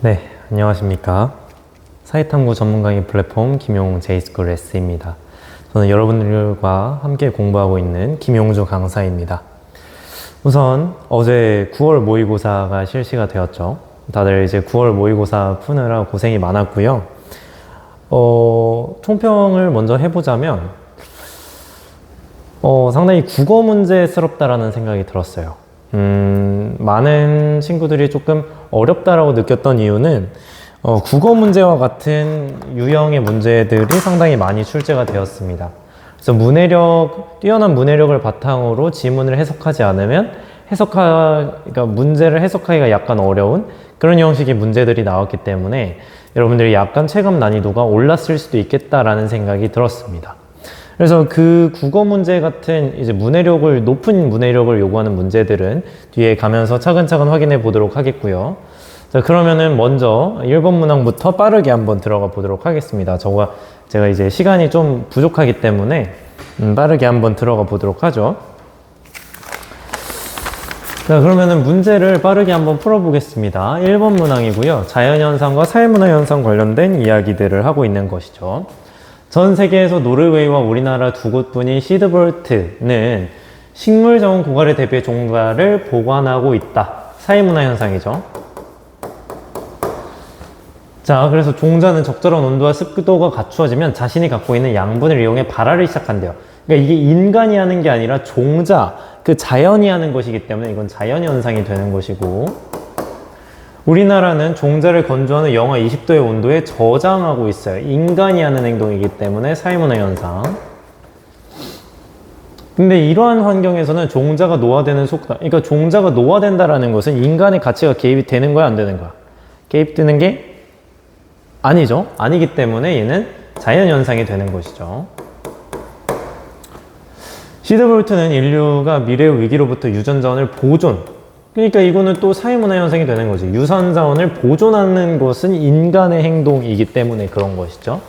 네, 안녕하십니까. 사회탐구 전문 강의 플랫폼 김용 제이스쿨 S입니다. 저는 여러분들과 함께 공부하고 있는 김용주 강사입니다. 우선 어제 9월 모의고사가 실시가 되었죠. 다들 이제 9월 모의고사 푸느라 고생이 많았고요. 총평을 먼저 해보자면 상당히 국어 문제스럽다라는 생각이 들었어요. 많은 친구들이 조금 어렵다라고 느꼈던 이유는 국어 문제와 같은 유형의 문제들이 상당히 많이 출제가 되었습니다. 그래서 뛰어난 문해력을 바탕으로 지문을 해석하지 않으면 그러니까 문제를 해석하기가 약간 어려운 그런 형식의 문제들이 나왔기 때문에 여러분들이 약간 체감 난이도가 올랐을 수도 있겠다라는 생각이 들었습니다. 그래서 그 국어 문제 같은 이제 높은 문해력을 요구하는 문제들은 뒤에 가면서 차근차근 확인해 보도록 하겠고요. 자, 그러면은 먼저 1번 문항부터 빠르게 한번 들어가 보도록 하겠습니다. 제가 이제 시간이 좀 부족하기 때문에 빠르게 한번 들어가 보도록 하죠. 자, 그러면은 문제를 빠르게 한번 풀어보겠습니다. 1번 문항이고요. 자연현상과 사회문화현상 관련된 이야기들을 하고 있는 것이죠. 전 세계에서 노르웨이와 우리나라 두 곳뿐인 시드볼트는 식물자원 고갈에 대비해 종자를 보관하고 있다. 사회문화 현상이죠. 자, 그래서 종자는 적절한 온도와 습도가 갖추어지면 자신이 갖고 있는 양분을 이용해 발화를 시작한대요. 그러니까 이게 인간이 하는 게 아니라 종자, 그 자연이 하는 것이기 때문에 이건 자연 현상이 되는 것이고, 우리나라는 종자를 건조하는 영하 20도의 온도에 저장하고 있어요. 인간이 하는 행동이기 때문에 사회문화 현상. 근데 이러한 환경에서는 종자가 노화되는 속도, 그러니까 종자가 노화된다라는 것은 인간의 가치가 개입이 되는 거야, 안 되는 거야? 개입되는 게 아니죠. 아니기 때문에 얘는 자연 현상이 되는 것이죠. 시드볼트는 인류가 미래의 위기로부터 유전자원을 그러니까 이거는 또 사회문화 현상이 되는 거죠. 유전자원을 보존하는 것은 인간의 행동이기 때문에 그런 것이죠.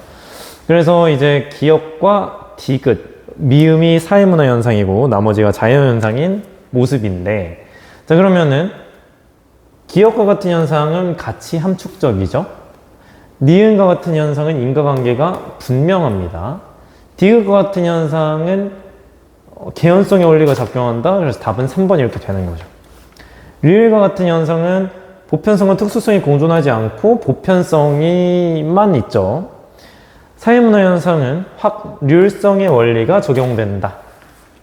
그래서 이제 기역과 디귿, 미음이 사회문화 현상이고 나머지가 자연 현상인 모습인데, 자, 그러면은 기역과 같은 현상은 가치 함축적이죠. 니은과 같은 현상은 인과관계가 분명합니다. 디귿과 같은 현상은 개연성의 원리가 작용한다. 그래서 답은 3번 이렇게 되는 거죠. 리을과 같은 현상은 보편성과 특수성이 공존하지 않고 보편성이만 있죠. 사회문화 현상은 확률성의 원리가 적용된다.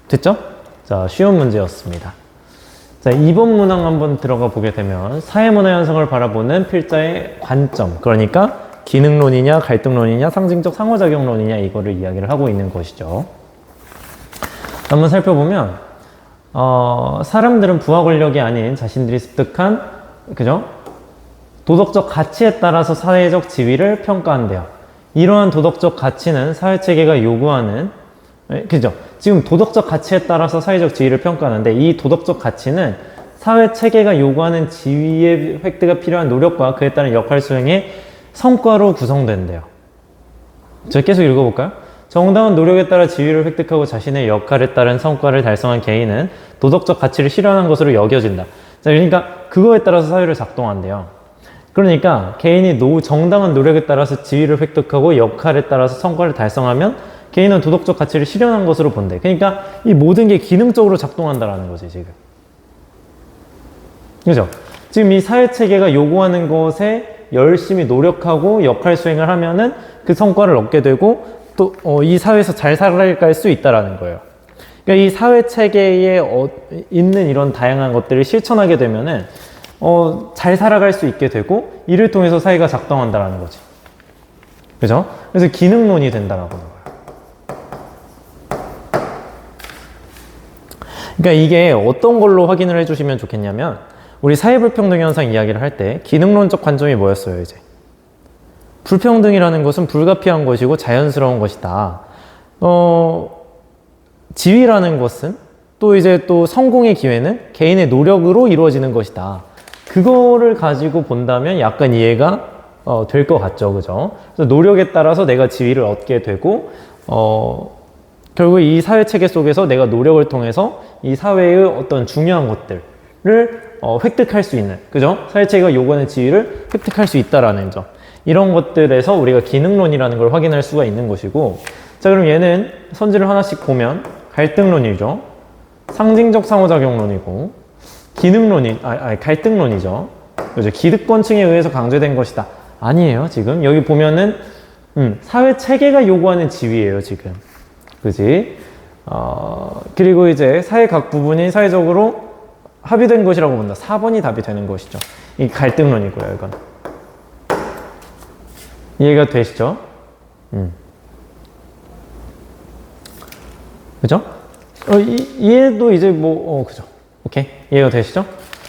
됐죠? 자, 쉬운 문제였습니다. 자, 2번 문항 한번 들어가 보게 되면 사회문화 현상을 바라보는 필자의 관점, 그러니까 기능론이냐 갈등론이냐 상징적 상호작용론이냐 이거를 이야기를 하고 있는 것이죠. 한번 살펴보면 사람들은 부하 권력이 아닌 자신들이 습득한, 그죠? 도덕적 가치에 따라서 사회적 지위를 평가한대요. 이러한 도덕적 가치는 사회체계가 요구하는, 그죠? 지금 도덕적 가치에 따라서 사회적 지위를 평가하는데 이 도덕적 가치는 사회체계가 요구하는 지위의 획득가 필요한 노력과 그에 따른 역할 수행의 성과로 구성된대요. 제가 계속 읽어볼까요? 정당한 노력에 따라 지위를 획득하고 자신의 역할에 따른 성과를 달성한 개인은 도덕적 가치를 실현한 것으로 여겨진다. 자, 그러니까 그거에 따라서 사회를 작동한대요. 그러니까 개인이 정당한 노력에 따라서 지위를 획득하고 역할에 따라서 성과를 달성하면 개인은 도덕적 가치를 실현한 것으로 본대. 그러니까 이 모든 게 기능적으로 작동한다라는 거지, 지금. 그죠? 지금 이 사회체계가 요구하는 것에 열심히 노력하고 역할 수행을 하면은 그 성과를 얻게 되고 또 이 사회에서 잘 살아갈 수 있다라는 거예요. 그러니까 이 사회 체계에 있는 이런 다양한 것들을 실천하게 되면은 잘 살아갈 수 있게 되고 이를 통해서 사회가 작동한다라는 거지. 그죠? 그래서 기능론이 된다라고 하는 거예요. 그러니까 이게 어떤 걸로 확인을 해주시면 좋겠냐면 우리 사회불평등 현상 이야기를 할 때 기능론적 관점이 뭐였어요, 이제? 불평등이라는 것은 불가피한 것이고 자연스러운 것이다. 지위라는 것은 또 성공의 기회는 개인의 노력으로 이루어지는 것이다. 그거를 가지고 본다면 약간 이해가 될 것 같죠, 그죠? 그래서 노력에 따라서 내가 지위를 얻게 되고, 결국 이 사회 체계 속에서 내가 노력을 통해서 이 사회의 어떤 중요한 것들을 획득할 수 있는, 그죠? 사회체계가 요구하는 지위를 획득할 수 있다라는 점. 이런 것들에서 우리가 기능론이라는 걸 확인할 수가 있는 것이고, 자, 그럼 얘는 선지를 하나씩 보면 갈등론이죠. 상징적 상호작용론이고, 갈등론이죠. 그죠? 기득권층에 의해서 강조된 것이다. 아니에요, 지금. 여기 보면은, 사회 체계가 요구하는 지위예요, 지금. 그지? 그리고 이제 사회 각 부분이 사회적으로 합의된 것이라고 본다. 4번이 답이 되는 것이죠. 이 갈등론이고요, 이건. 이해가 되시죠? 그죠? 이해도 이제 그죠? 오케이. 이해가 되시죠?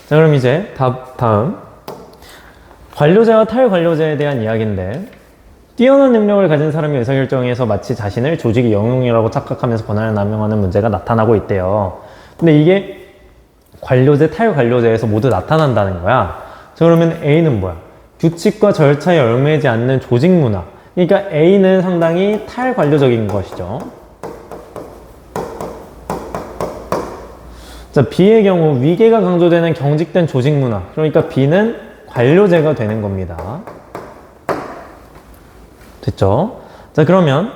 자, 그럼 이제 다음. 관료제와 탈관료제에 대한 이야기인데, 뛰어난 능력을 가진 사람이 의사결정에서 마치 자신을 조직의 영웅이라고 착각하면서 권한을 남용하는 문제가 나타나고 있대요. 근데 이게 관료제, 탈관료제에서 모두 나타난다는 거야. 자, 그러면 A는 뭐야? 규칙과 절차에 얽매이지 않는 조직 문화. 그러니까 A는 상당히 탈관료적인 것이죠. 자, B의 경우 위계가 강조되는 경직된 조직 문화. 그러니까 B는 관료제가 되는 겁니다. 됐죠? 자, 그러면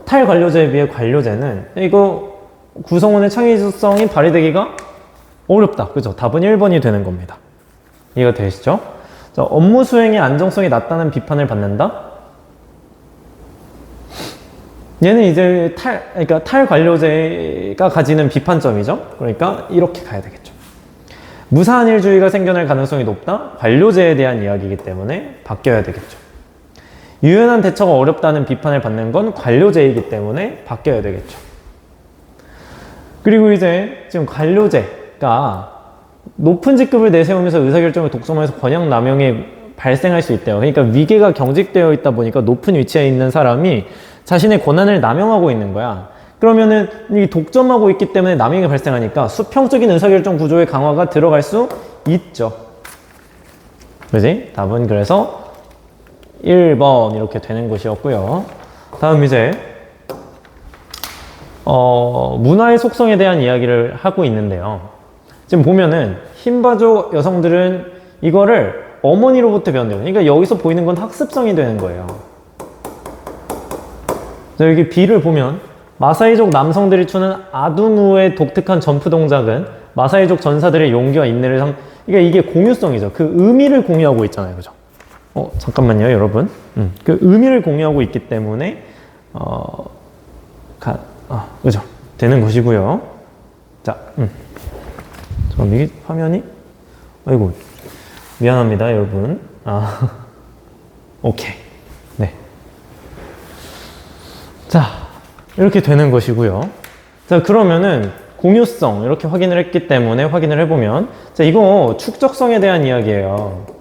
탈관료제에 비해 관료제는 이거 구성원의 창의성이 발휘되기가 어렵다. 그죠? 답은 1번이 되는 겁니다. 이해가 되시죠? 자, 업무 수행의 안정성이 낮다는 비판을 받는다? 얘는 이제 탈관료제가 가지는 비판점이죠? 그러니까 이렇게 가야 되겠죠. 무사한 일주의가 생겨날 가능성이 높다? 관료제에 대한 이야기이기 때문에 바뀌어야 되겠죠. 유연한 대처가 어렵다는 비판을 받는 건 관료제이기 때문에 바뀌어야 되겠죠. 그리고 이제 지금 관료제가 높은 직급을 내세우면서 의사결정을 독점해서 권력 남용이 발생할 수 있대요. 그러니까 위계가 경직되어 있다 보니까 높은 위치에 있는 사람이 자신의 권한을 남용하고 있는 거야. 그러면은 이 독점하고 있기 때문에 남용이 발생하니까 수평적인 의사결정 구조의 강화가 들어갈 수 있죠. 그지? 답은 그래서 1번 이렇게 되는 것이었고요. 다음 이제 문화의 속성에 대한 이야기를 하고 있는데요. 지금 보면은 흰바족 여성들은 이거를 어머니로부터 배운대요. 그러니까 여기서 보이는 건 학습성이 되는 거예요. 자, 여기 B를 보면 마사이족 남성들이 추는 아두무의 독특한 점프 동작은 마사이족 전사들의 용기와 인내를 그러니까 이게 공유성이죠. 그 의미를 공유하고 있잖아요. 그죠? 잠깐만요, 여러분. 그 의미를 공유하고 있기 때문에 그죠? 되는 것이고요. 자, 그럼 이게 화면이 아이고 미안합니다, 여러분. 오케이. 네. 자, 이렇게 되는 것이고요. 자, 그러면은 공유성 이렇게 확인을 했기 때문에 확인을 해보면, 자, 이거 축적성에 대한 이야기예요.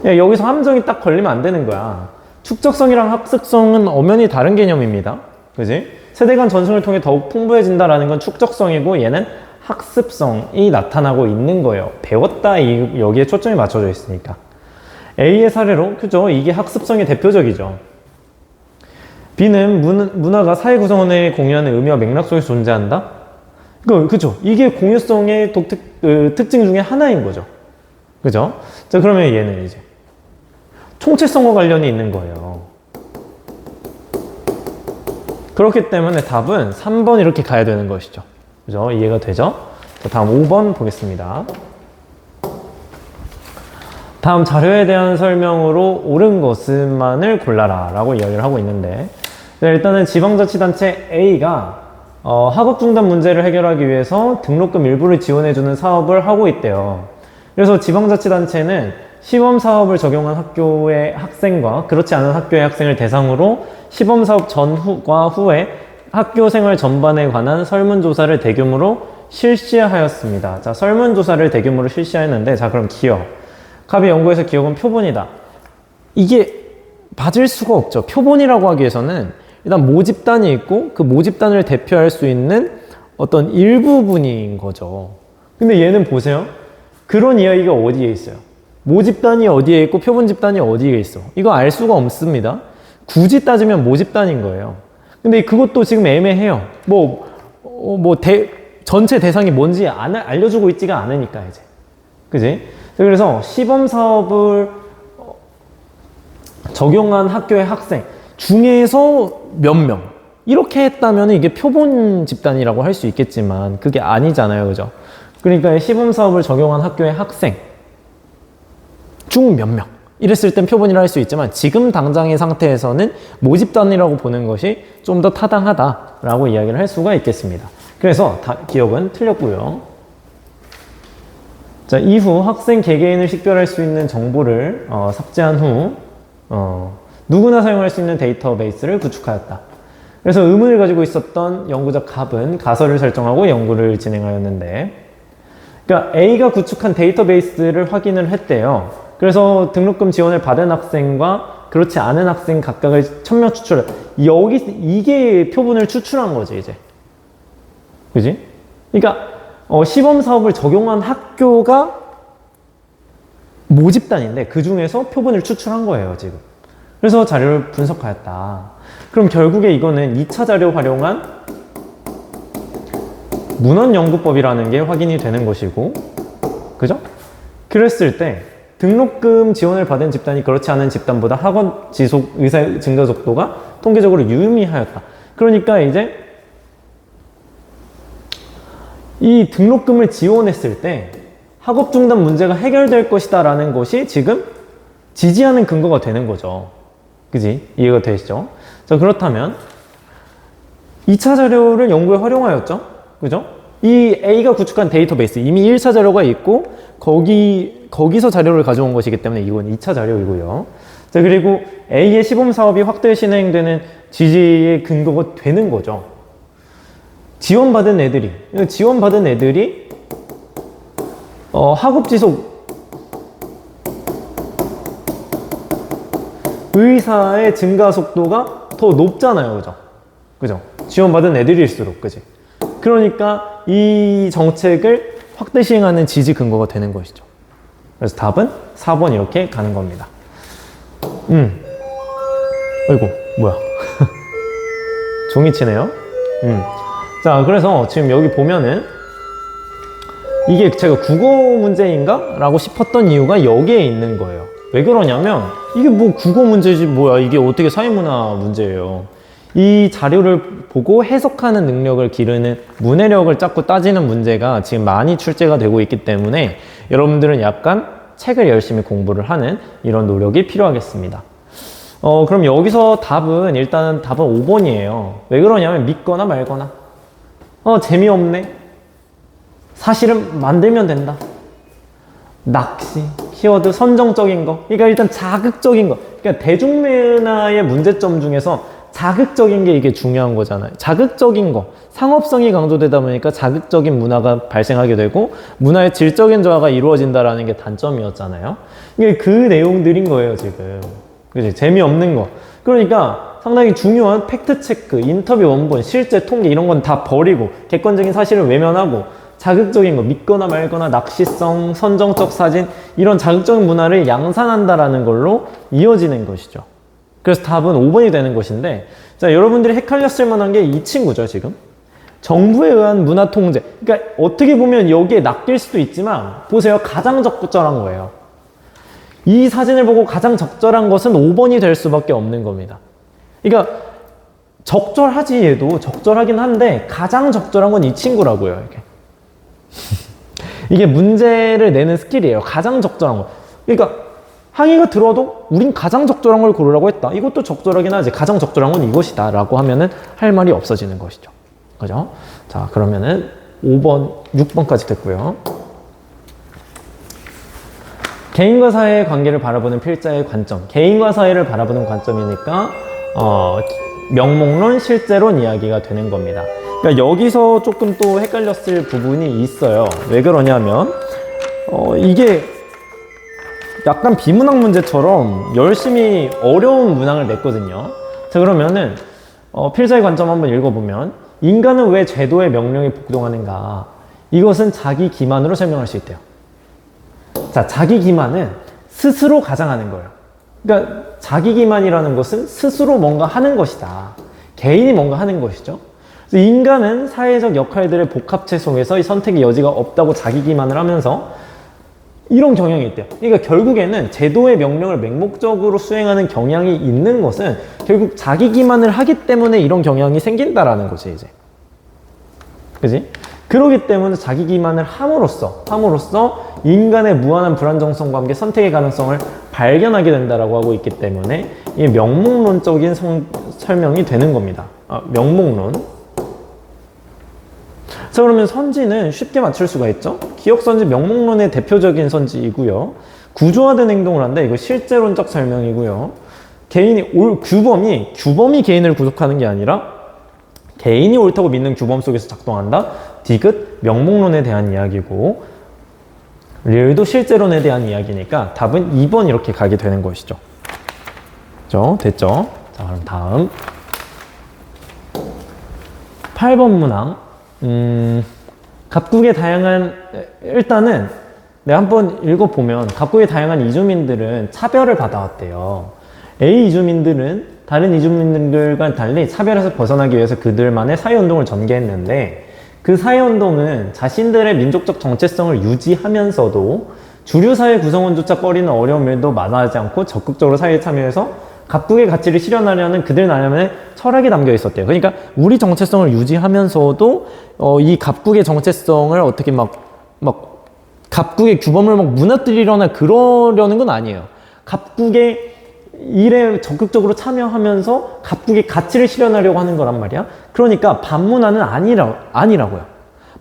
야, 여기서 함정이 딱 걸리면 안 되는 거야. 축적성이랑 학습성은 엄연히 다른 개념입니다. 그지? 세대 간 전승을 통해 더욱 풍부해진다라는 건 축적성이고, 얘는 학습성이 나타나고 있는 거예요. 배웠다, 여기에 초점이 맞춰져 있으니까. A의 사례로, 그죠? 이게 학습성의 대표적이죠. B는 문화가 사회 구성원에 공유하는 의미와 맥락 속에서 존재한다? 그죠? 이게 공유성의 특징 중에 하나인 거죠. 그죠? 자, 그러면 얘는 이제 총체성과 관련이 있는 거예요. 그렇기 때문에 답은 3번 이렇게 가야 되는 것이죠. 그죠? 이해가 되죠? 자, 다음 5번 보겠습니다. 다음 자료에 대한 설명으로 옳은 것만을 골라라 라고 이야기를 하고 있는데, 일단은 지방자치단체 A가 학업 중단 문제를 해결하기 위해서 등록금 일부를 지원해주는 사업을 하고 있대요. 그래서 지방자치단체는 시범사업을 적용한 학교의 학생과 그렇지 않은 학교의 학생을 대상으로 시범사업 전후과 후에 학교생활 전반에 관한 설문조사를 대규모로 실시하였습니다. 자, 설문조사를 대규모로 실시하였는데, 자, 그럼 기억. 갑의 연구에서 기억은 표본이다. 이게 맞을 수가 없죠. 표본이라고 하기 위해서는 일단 모집단이 있고 그 모집단을 대표할 수 있는 어떤 일부분인 거죠. 근데 얘는 보세요. 그런 이야기가 어디에 있어요? 모집단이 어디에 있고 표본 집단이 어디에 있어? 이거 알 수가 없습니다. 굳이 따지면 모집단인 거예요. 근데 그것도 지금 애매해요. 전체 대상이 뭔지 알려주고 있지가 않으니까 이제. 그지? 그래서 시범 사업을 적용한 학교의 학생 중에서 몇 명. 이렇게 했다면 이게 표본 집단이라고 할 수 있겠지만 그게 아니잖아요. 그죠? 그러니까 시범 사업을 적용한 학교의 학생 중 몇 명. 이랬을 땐 표본이라 할 수 있지만 지금 당장의 상태에서는 모집단이라고 보는 것이 좀 더 타당하다라고 이야기를 할 수가 있겠습니다. 그래서 기억은 틀렸고요. 자, 이후 학생 개개인을 식별할 수 있는 정보를 삭제한 후 누구나 사용할 수 있는 데이터베이스를 구축하였다. 그래서 의문을 가지고 있었던 연구자 갑은 가설을 설정하고 연구를 진행하였는데, 그러니까 A가 구축한 데이터베이스를 확인을 했대요. 그래서 등록금 지원을 받은 학생과 그렇지 않은 학생 각각을 1000명 추출해. 이게 표본을 추출한 거지, 이제. 그지? 그러니까, 시범 사업을 적용한 학교가 모집단인데, 그 중에서 표본을 추출한 거예요, 지금. 그래서 자료를 분석하였다. 그럼 결국에 이거는 2차 자료 활용한 문헌연구법이라는 게 확인이 되는 것이고, 그죠? 그랬을 때, 등록금 지원을 받은 집단이 그렇지 않은 집단보다 학업 지속 의사 증가 속도가 통계적으로 유의미하였다. 그러니까 이제 이 등록금을 지원했을 때 학업 중단 문제가 해결될 것이다 라는 것이 지금 지지하는 근거가 되는 거죠. 그지? 이해가 되시죠? 자, 그렇다면 2차 자료를 연구에 활용하였죠? 그죠? 이 A가 구축한 데이터베이스, 이미 1차 자료가 있고 거기서 자료를 가져온 것이기 때문에 이건 2차 자료이고요. 자, 그리고 A의 시범 사업이 확대 진행되는 지지의 근거가 되는 거죠. 지원받은 애들이 학업 지속 의사의 증가 속도가 더 높잖아요. 그죠? 그죠? 지원받은 애들일수록, 그지? 그러니까 이 정책을 확대 시행하는 지지 근거가 되는 것이죠. 그래서 답은 4번 이렇게 가는 겁니다. 어이구, 뭐야. 종이 치네요. 자, 그래서 지금 여기 보면은 이게 제가 국어 문제인가? 라고 싶었던 이유가 여기에 있는 거예요. 왜 그러냐면 이게 뭐 국어 문제지 뭐야, 이게 어떻게 사회문화 문제예요. 이 자료를 보고 해석하는 능력을 기르는 문해력을 자꾸 따지는 문제가 지금 많이 출제가 되고 있기 때문에 여러분들은 약간 책을 열심히 공부를 하는 이런 노력이 필요하겠습니다. 그럼 여기서 일단은 답은 5번이에요. 왜 그러냐면 믿거나 말거나. 재미없네. 사실은 만들면 된다. 낚시, 키워드 선정적인 거. 그러니까 일단 자극적인 거. 그러니까 대중문화의 문제점 중에서 자극적인 게 이게 중요한 거잖아요. 자극적인 거. 상업성이 강조되다 보니까 자극적인 문화가 발생하게 되고 문화의 질적인 조화가 이루어진다라는 게 단점이었잖아요. 이게 그 내용들인 거예요, 지금. 그치? 재미없는 거. 그러니까 상당히 중요한 팩트체크, 인터뷰 원본, 실제 통계 이런 건 다 버리고 객관적인 사실을 외면하고 자극적인 거, 믿거나 말거나 낚시성, 선정적 사진 이런 자극적인 문화를 양산한다라는 걸로 이어지는 것이죠. 그래서 답은 5번이 되는 것인데, 자, 여러분들이 헷갈렸을 만한 게 이 친구죠, 지금. 정부에 의한 문화 통제. 그러니까 어떻게 보면 여기에 낚일 수도 있지만, 보세요. 가장 적절한 거예요. 이 사진을 보고 가장 적절한 것은 5번이 될 수밖에 없는 겁니다. 그러니까 적절하지, 얘도 적절하긴 한데 가장 적절한 건 이 친구라고요. 이게. 이게 문제를 내는 스킬이에요. 가장 적절한 거. 그러니까 항의가 들어도 우린 가장 적절한 걸 고르라고 했다. 이것도 적절하긴 하지. 가장 적절한 건 이것이다 라고 하면은 할 말이 없어지는 것이죠. 그죠? 자, 그러면은 5번, 6번까지 됐고요. 개인과 사회의 관계를 바라보는 필자의 관점. 개인과 사회를 바라보는 관점이니까 명목론, 실제론 이야기가 되는 겁니다. 그러니까 여기서 조금 또 헷갈렸을 부분이 있어요. 왜 그러냐면 이게 약간 비문학 문제처럼 열심히 어려운 문항을 냈거든요. 자, 그러면은 필자의 관점 한번 읽어보면 인간은 왜 제도의 명령에 복종하는가? 이것은 자기 기만으로 설명할 수 있대요. 자, 자기 기만은 스스로 가장하는 거예요. 그러니까 자기 기만이라는 것은 스스로 뭔가 하는 것이다. 개인이 뭔가 하는 것이죠. 그래서 인간은 사회적 역할들의 복합체 속에서 이 선택의 여지가 없다고 자기 기만을 하면서 이런 경향이 있대요. 그러니까 결국에는 제도의 명령을 맹목적으로 수행하는 경향이 있는 것은 결국 자기 기만을 하기 때문에 이런 경향이 생긴다라는 거지, 이제. 그지? 그러기 때문에 자기 기만을 함으로써 인간의 무한한 불안정성과 함께 선택의 가능성을 발견하게 된다라고 하고 있기 때문에 이 명목론적인 설명이 되는 겁니다. 명목론. 자, 그러면 선지는 쉽게 맞출 수가 있죠? 기억선지 명목론의 대표적인 선지이고요. 구조화된 행동을 한다. 이거 실제론적 설명이고요. 규범이 개인을 구속하는 게 아니라 개인이 옳다고 믿는 규범 속에서 작동한다. 디귿 명목론에 대한 이야기고, 릴도 실제론에 대한 이야기니까 답은 2번 이렇게 가게 되는 것이죠. 그죠? 됐죠? 자, 그럼 다음 8번 문항. 갑국의 다양한, 일단은 내가 한번 읽어보면 갑국의 다양한 이주민들은 차별을 받아왔대요. A 이주민들은 다른 이주민들과 달리 차별에서 벗어나기 위해서 그들만의 사회운동을 전개했는데, 그 사회운동은 자신들의 민족적 정체성을 유지하면서도 주류 사회 구성원조차 꺼리는 어려움에도 마다하지 않고 적극적으로 사회에 참여해서 갑국의 가치를 실현하려는 그들 나름의 철학이 담겨 있었대요. 그러니까 우리 정체성을 유지하면서도 이 갑국의 정체성을 어떻게 막 갑국의 규범을 막 무너뜨리거나 그러려는 건 아니에요. 갑국의 일에 적극적으로 참여하면서 갑국의 가치를 실현하려고 하는 거란 말이야. 그러니까 반문화는 아니라고요.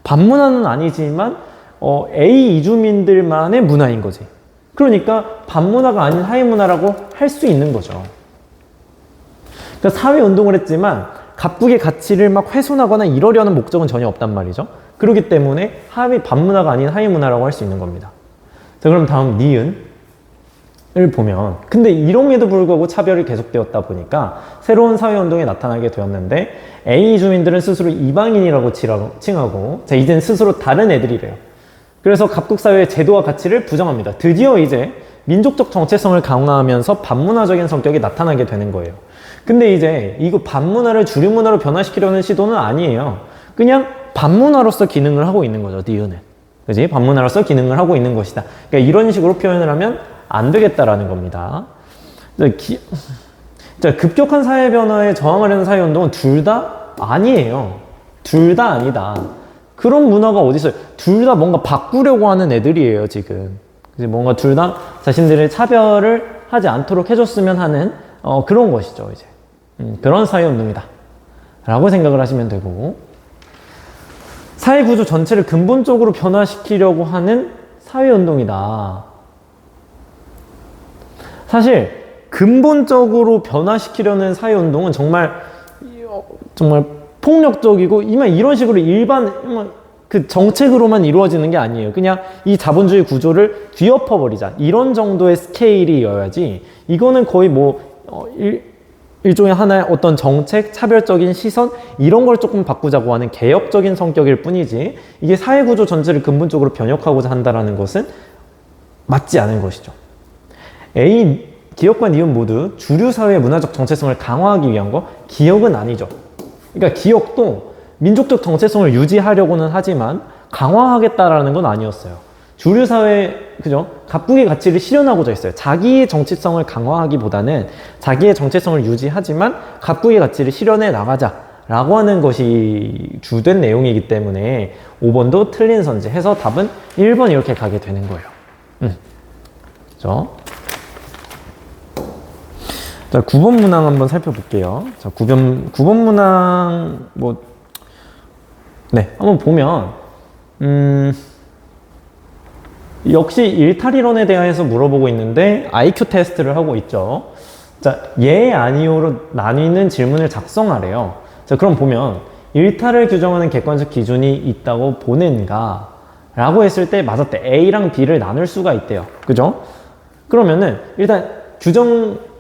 반문화는 아니지만 A 이주민들만의 문화인 거지. 그러니까 반문화가 아닌 하위문화라고 할 수 있는 거죠. 그러니까 사회운동을 했지만 갑국의 가치를 막 훼손하거나 이러려는 목적은 전혀 없단 말이죠. 그렇기 때문에 반문화가 아닌 하위문화라고 할 수 있는 겁니다. 자, 그럼 다음 니은을 보면, 근데 이럼에도 불구하고 차별이 계속되었다 보니까 새로운 사회운동이 나타나게 되었는데, A 주민들은 스스로 이방인이라고 칭하고, 자, 이젠 스스로 다른 애들이래요. 그래서 갑국사회의 제도와 가치를 부정합니다. 드디어 이제 민족적 정체성을 강화하면서 반문화적인 성격이 나타나게 되는 거예요. 근데 이제 이거 반문화를 주류문화로 변화시키려는 시도는 아니에요. 그냥 반문화로서 기능을 하고 있는 거죠, 니은은. 그지? 반문화로서 기능을 하고 있는 것이다. 그러니까 이런 식으로 표현을 하면 안 되겠다라는 겁니다. 자, 급격한 사회 변화에 저항하려는 사회운동은 둘 다 아니에요. 둘 다 아니다. 그런 문화가 어디 있어요? 둘 다 뭔가 바꾸려고 하는 애들이에요, 지금. 뭔가 둘 다 자신들의 차별을 하지 않도록 해줬으면 하는 그런 것이죠, 이제. 그런 사회운동이다 라고 생각을 하시면 되고, 사회구조 전체를 근본적으로 변화시키려고 하는 사회운동이다. 사실 근본적으로 변화시키려는 사회운동은 정말 폭력적이고 이런 식으로 일반 그 정책으로만 이루어지는 게 아니에요. 그냥 이 자본주의 구조를 뒤엎어버리자, 이런 정도의 스케일이어야지, 이거는 거의 일종의 하나의 어떤 정책, 차별적인 시선, 이런 걸 조금 바꾸자고 하는 개혁적인 성격일 뿐이지, 이게 사회구조 전체를 근본적으로 변혁하고자 한다는 것은 맞지 않은 것이죠. 기역과 니은 모두 주류사회의 문화적 정체성을 강화하기 위한 거, 기역은 아니죠. 그러니까 기역도 민족적 정체성을 유지하려고는 하지만 강화하겠다라는 건 아니었어요. 주류사회, 그죠? 갑국의 가치를 실현하고자 했어요. 자기의 정체성을 강화하기보다는 자기의 정체성을 유지하지만 갑국의 가치를 실현해 나가자라고 하는 것이 주된 내용이기 때문에 5번도 틀린 선지 해서 답은 1번 이렇게 가게 되는 거예요. 그죠? 자, 9번 문항 한번 살펴볼게요. 자, 9번 문항, 한번 보면, 역시 일탈이론에 대해서 물어보고 있는데, IQ 테스트를 하고 있죠. 자, 예, 아니오로 나뉘는 질문을 작성하래요. 자, 그럼 보면, 일탈을 규정하는 객관적 기준이 있다고 보는가? 라고 했을 때, 맞았대. A랑 B를 나눌 수가 있대요. 그죠? 그러면은, 일단,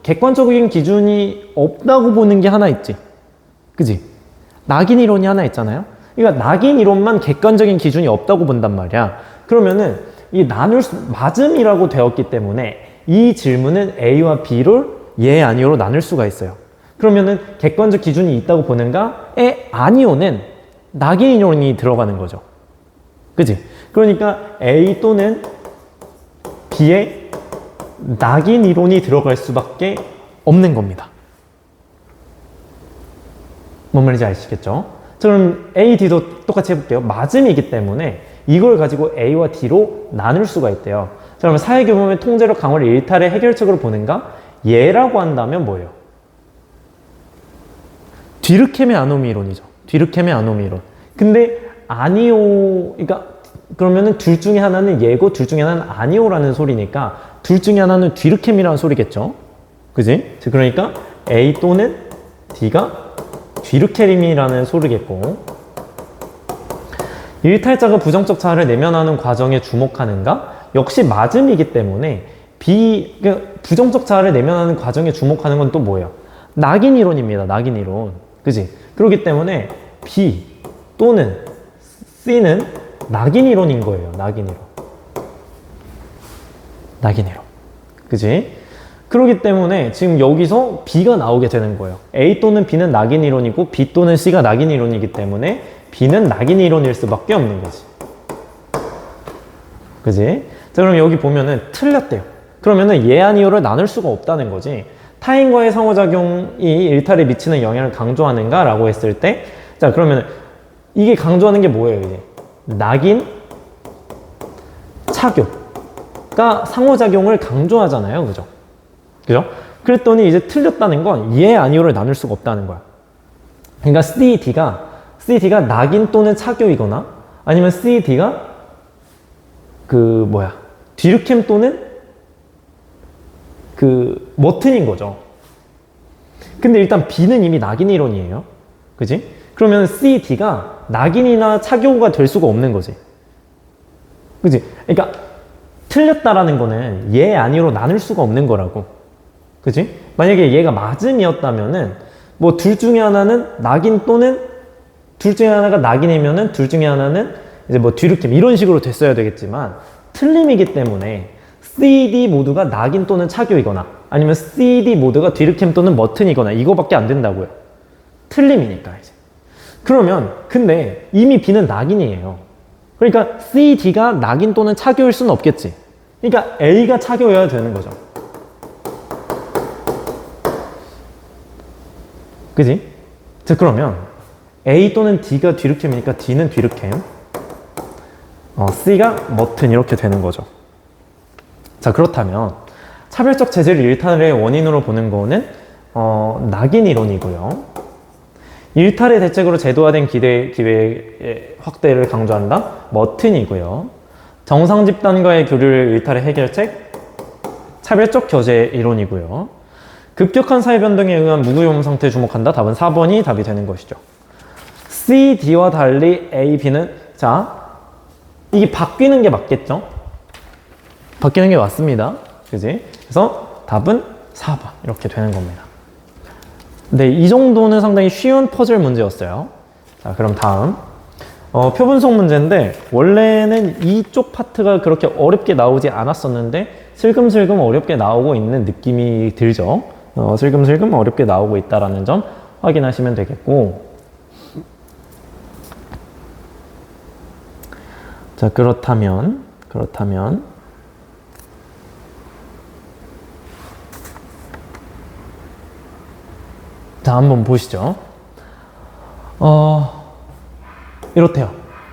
객관적인 기준이 없다고 보는 게 하나 있지. 그지? 낙인 이론이 하나 있잖아요. 그러니까 낙인 이론만 객관적인 기준이 없다고 본단 말이야. 그러면은 이 맞음이라고 되었기 때문에 이 질문은 A와 B를 예, 아니오로 나눌 수가 있어요. 그러면은 객관적 기준이 있다고 보는가에 아니오는 낙인 이론이 들어가는 거죠. 그지? 그러니까 A 또는 B에 낙인 이론이 들어갈 수밖에 없는 겁니다. 뭔 말인지 아시겠죠? 자, 그럼 A, D도 똑같이 해볼게요. 맞음이기 때문에 이걸 가지고 A와 D로 나눌 수가 있대요. 자, 그러면 사회교범의 통제력 강화를 일탈의 해결책으로 보는가? 얘라고 한다면 뭐예요? 뒤르케메 아노미 이론이죠. 뒤르케메 아노미 이론. 근데 아니오, 그러니까 그러면은 둘 중에 하나는 얘고 둘 중에 하나는 아니오라는 소리니까 둘 중에 하나는 뒤르케미라는 소리겠죠. 그지? 그러니까 A 또는 D가 뒤르케림이라는 소리겠고, 일탈자가 부정적 자아를 내면하는 과정에 주목하는가? 역시 맞음이기 때문에 그러니까 부정적 자아를 내면하는 과정에 주목하는 건 또 뭐예요? 낙인 이론입니다. 낙인 이론. 그지? 그렇기 때문에 B 또는 C는 낙인 이론인 거예요. 낙인 이론. 낙인 이론. 그지? 그렇기 때문에 지금 여기서 B가 나오게 되는 거예요. A 또는 B는 낙인 이론이고 B 또는 C가 낙인 이론이기 때문에 B는 낙인 이론일 수밖에 없는 거지. 그지? 자, 그럼 여기 보면은 틀렸대요. 그러면은 얘 아니오를 나눌 수가 없다는 거지. 타인과의 상호작용이 일탈에 미치는 영향을 강조하는가? 라고 했을 때, 자, 그러면 이게 강조하는 게 뭐예요, 이제? 낙인, 착용가 상호작용을 강조하잖아요. 그죠? 그죠? 그랬더니 이제 틀렸다는 건 얘 아니오를 나눌 수가 없다는 거야. 그러니까 CD가 낙인 또는 착용이거나 아니면 CD가 뒤르캠 또는 머튼인 거죠. 근데 일단 B는 이미 낙인 이론이에요. 그지? 그러면 CD가 낙인이나 착용가 될 수가 없는 거지. 그지? 그러니까 틀렸다라는 거는 얘 아니오로 나눌 수가 없는 거라고. 그지? 만약에 얘가 맞음이었다면은 뭐 둘 중에 하나는 낙인 또는 둘 중에 하나가 낙인이면은 둘 중에 하나는 이제 뭐 뒤르캠 이런 식으로 됐어야 되겠지만 틀림이기 때문에 CD 모두가 낙인 또는 착용이거나 아니면 CD 모두가 뒤르캠 또는 머튼이거나 이거밖에 안 된다고요. 틀림이니까 이제. 그러면 근데 이미 B는 낙인이에요. 그러니까 CD가 낙인 또는 착용일 수는 없겠지. 그러니까 A가 착용해야 되는 거죠. 그지? 자, 그러면 A 또는 D가 뒤르캠이니까 D는 뒤르캠, C가 머튼 이렇게 되는 거죠. 자, 그렇다면 차별적 재질을 일탈의 원인으로 보는 거는 낙인 이론이고요. 일탈의 대책으로 제도화된 기회의 확대를 강조한다. 머튼이고요. 정상 집단과의 교류를 일탈의 해결책, 차별적 교제 이론이고요. 급격한 사회 변동에 의한 무구형 상태에 주목한다. 답은 4번이 답이 되는 것이죠. C, D와 달리 A, B는 자, 이게 바뀌는 게 맞겠죠? 바뀌는 게 맞습니다. 그지? 그래서 답은 4번 이렇게 되는 겁니다. 네, 이 정도는 상당히 쉬운 퍼즐 문제였어요. 자, 그럼 다음 표분석 문제인데 원래는 이쪽 파트가 그렇게 어렵게 나오지 않았었는데 슬금슬금 어렵게 나오고 있는 느낌이 들죠. 슬금슬금 어렵게 나오고 있다는 점 확인하시면 되겠고, 자, 그렇다면 자, 한번 보시죠. 이렇대요.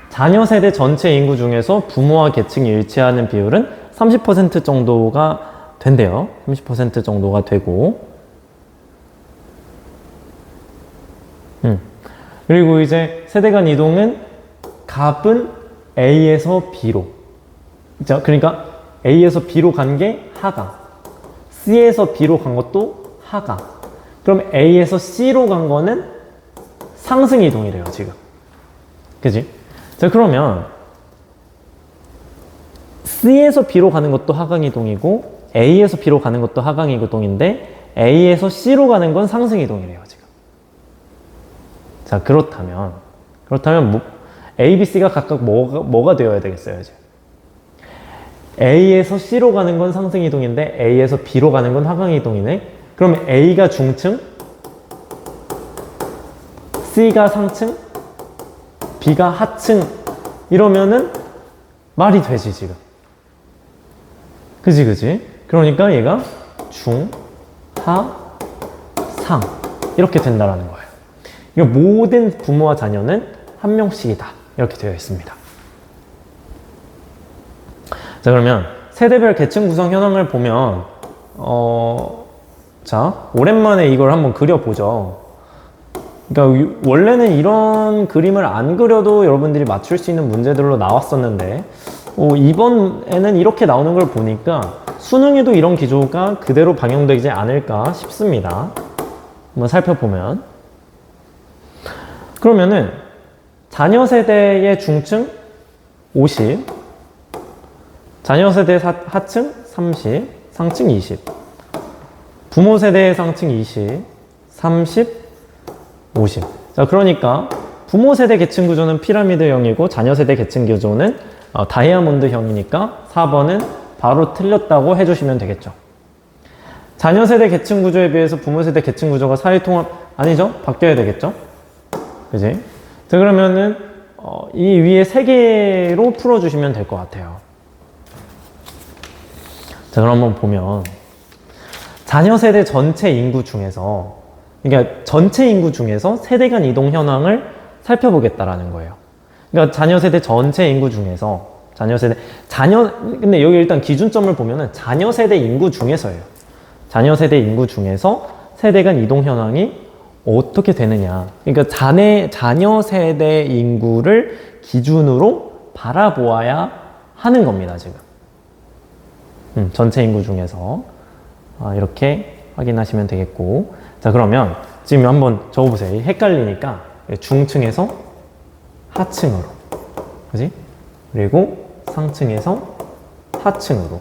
자녀 세대 전체 인구 중에서 부모와 계층이 일치하는 비율은 30% 정도가 된대요. 30% 정도가 되고, 그리고 이제 세대 간 이동은 값은 A에서 B로. 자, 그러니까 A에서 B로 간 게 하강, C에서 B로 간 것도 하강. 그럼 A에서 C로 간 거는 상승 이동이래요, 지금. 그지? 자, 그러면 C에서 B로 가는 것도 하강 이동이고 A에서 B로 가는 것도 하강 이동인데 A에서 C로 가는 건 상승 이동이래요, 지금. 자, 그렇다면 A, B, C가 각각 뭐가 되어야 되겠어요, 이제? A에서 C로 가는 건 상승 이동인데 A에서 B로 가는 건 하강 이동이네. 그러면 A가 중층, C가 상층, B가 하층 이러면은 말이 되지 지금. 그지? 그러니까 얘가 중, 하, 상 이렇게 된다라는 거예요. 이거 모든 부모와 자녀는 한 명씩이다 이렇게 되어 있습니다. 자, 그러면 세대별 계층 구성 현황을 보면 자, 오랜만에 이걸 한번 그려보죠. 그러니까 원래는 이런 그림을 안 그려도 여러분들이 맞출 수 있는 문제들로 나왔었는데 이번에는 이렇게 나오는 걸 보니까 수능에도 이런 기조가 그대로 방영되지 않을까 싶습니다. 한번 살펴보면 그러면은 자녀 세대의 중층 50, 자녀 세대의 하층 30, 상층 20, 부모 세대의 상층 20, 30, 50. 자, 그러니까 부모 세대 계층 구조는 피라미드형이고 자녀 세대 계층 구조는 다이아몬드형이니까 4번은 바로 틀렸다고 해주시면 되겠죠. 자녀 세대 계층 구조에 비해서 부모 세대 계층 구조가 사회통합 아니죠? 바뀌어야 되겠죠? 그지? 자, 그러면은 이 위에 3개로 풀어주시면 될 것 같아요. 자, 그럼 한번 보면 자녀 세대 전체 인구 중에서 그러니까 전체 인구 중에서 세대 간 이동 현황을 살펴보겠다라는 거예요. 그러니까 자녀 세대 전체 인구 중에서 근데 여기 일단 기준점을 보면은 자녀 세대 인구 중에서예요. 자녀 세대 인구 중에서 세대 간 이동 현황이 어떻게 되느냐. 그러니까 자녀 세대 인구를 기준으로 바라보아야 하는 겁니다, 지금. 전체 인구 중에서. 이렇게 확인하시면 되겠고. 자, 그러면 지금 한번 적어보세요. 헷갈리니까 중층에서 하층으로. 그지? 그리고 상층에서 하층으로.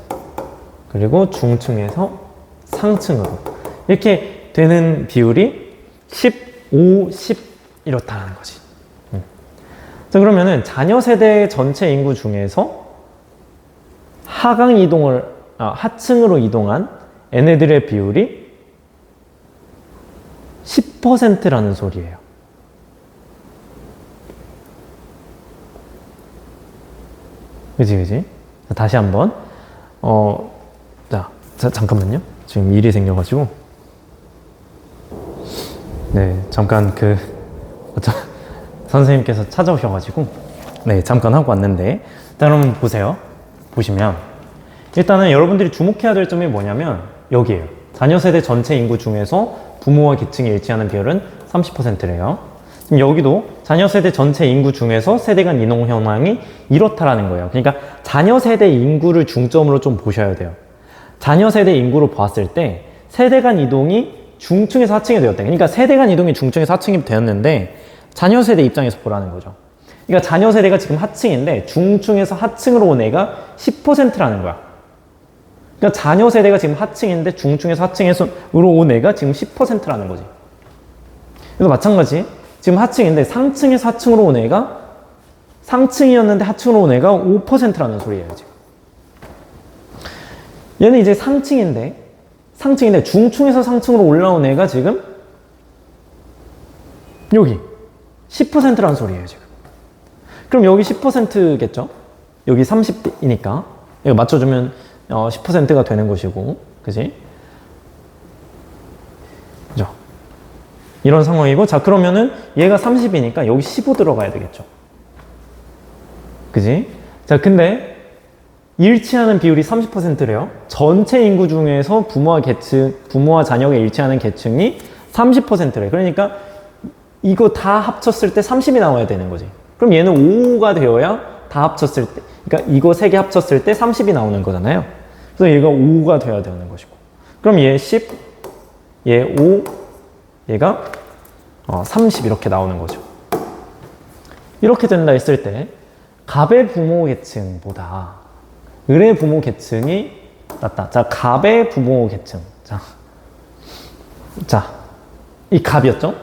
그리고 중층에서 상층으로. 이렇게 되는 비율이 15, 10 이렇다는 거지. 자, 그러면은 자녀 세대 전체 인구 중에서 하층으로 이동한 얘네들의 비율이 10%라는 소리예요. 그지? 다시 한번. 자, 잠깐만요. 지금 일이 생겨가지고. 네, 잠깐 선생님께서 찾아오셔가지고. 네, 잠깐 하고 왔는데. 자, 그럼 보세요. 보시면. 일단은 여러분들이 주목해야 될 점이 뭐냐면, 여기에요. 자녀 세대 전체 인구 중에서 부모와 계층이 일치하는 비율은 30%래요. 지금 여기도 자녀 세대 전체 인구 중에서 세대 간 이동 현황이 이렇다라는 거예요. 그러니까 자녀 세대 인구를 중점으로 좀 보셔야 돼요. 자녀 세대 인구로 봤을 때 세대 간 이동이 중층에서 하층이 되었대. 그러니까 세대 간 이동이 중층에서 하층이 되었는데 자녀 세대 입장에서 보라는 거죠. 그러니까 자녀 세대가 지금 하층인데 중층에서 하층으로 온 애가 10%라는 거야. 그러니까 자녀 세대가 지금 하층인데 중층에서 하층으로 온 애가 지금 10%라는 거지. 그래서 마찬가지 지금 하층인데 상층에서 하층으로 온 애가 상층이었는데 하층으로 온 애가 5%라는 소리예요, 지금. 얘는 이제 상층인데 중층에서 상층으로 올라온 애가 지금 여기 10%라는 소리예요, 지금. 그럼 여기 10%겠죠? 여기 30이니까 이거 맞춰주면 10%가 되는 것이고, 그지? 그죠? 이런 상황이고, 자, 그러면은 얘가 30이니까 여기 15 들어가야 되겠죠? 그지? 자, 근데 일치하는 비율이 30%래요. 전체 인구 중에서 부모와 자녀가 일치하는 계층이 30%래. 그러니까 이거 다 합쳤을 때 30이 나와야 되는 거지. 그럼 얘는 5가 되어야 다 합쳤을 때, 그러니까 이거 3개 합쳤을 때 30이 나오는 거잖아요. 그래서 얘가 5가 되어야 되는 것이고. 그럼 얘 10, 얘 5, 얘가 30 이렇게 나오는 거죠. 이렇게 된다 했을 때 갑의 부모 계층보다 을의 부모 계층이 낫다. 자, 갑의 부모 계층. 자, 이 갑이었죠?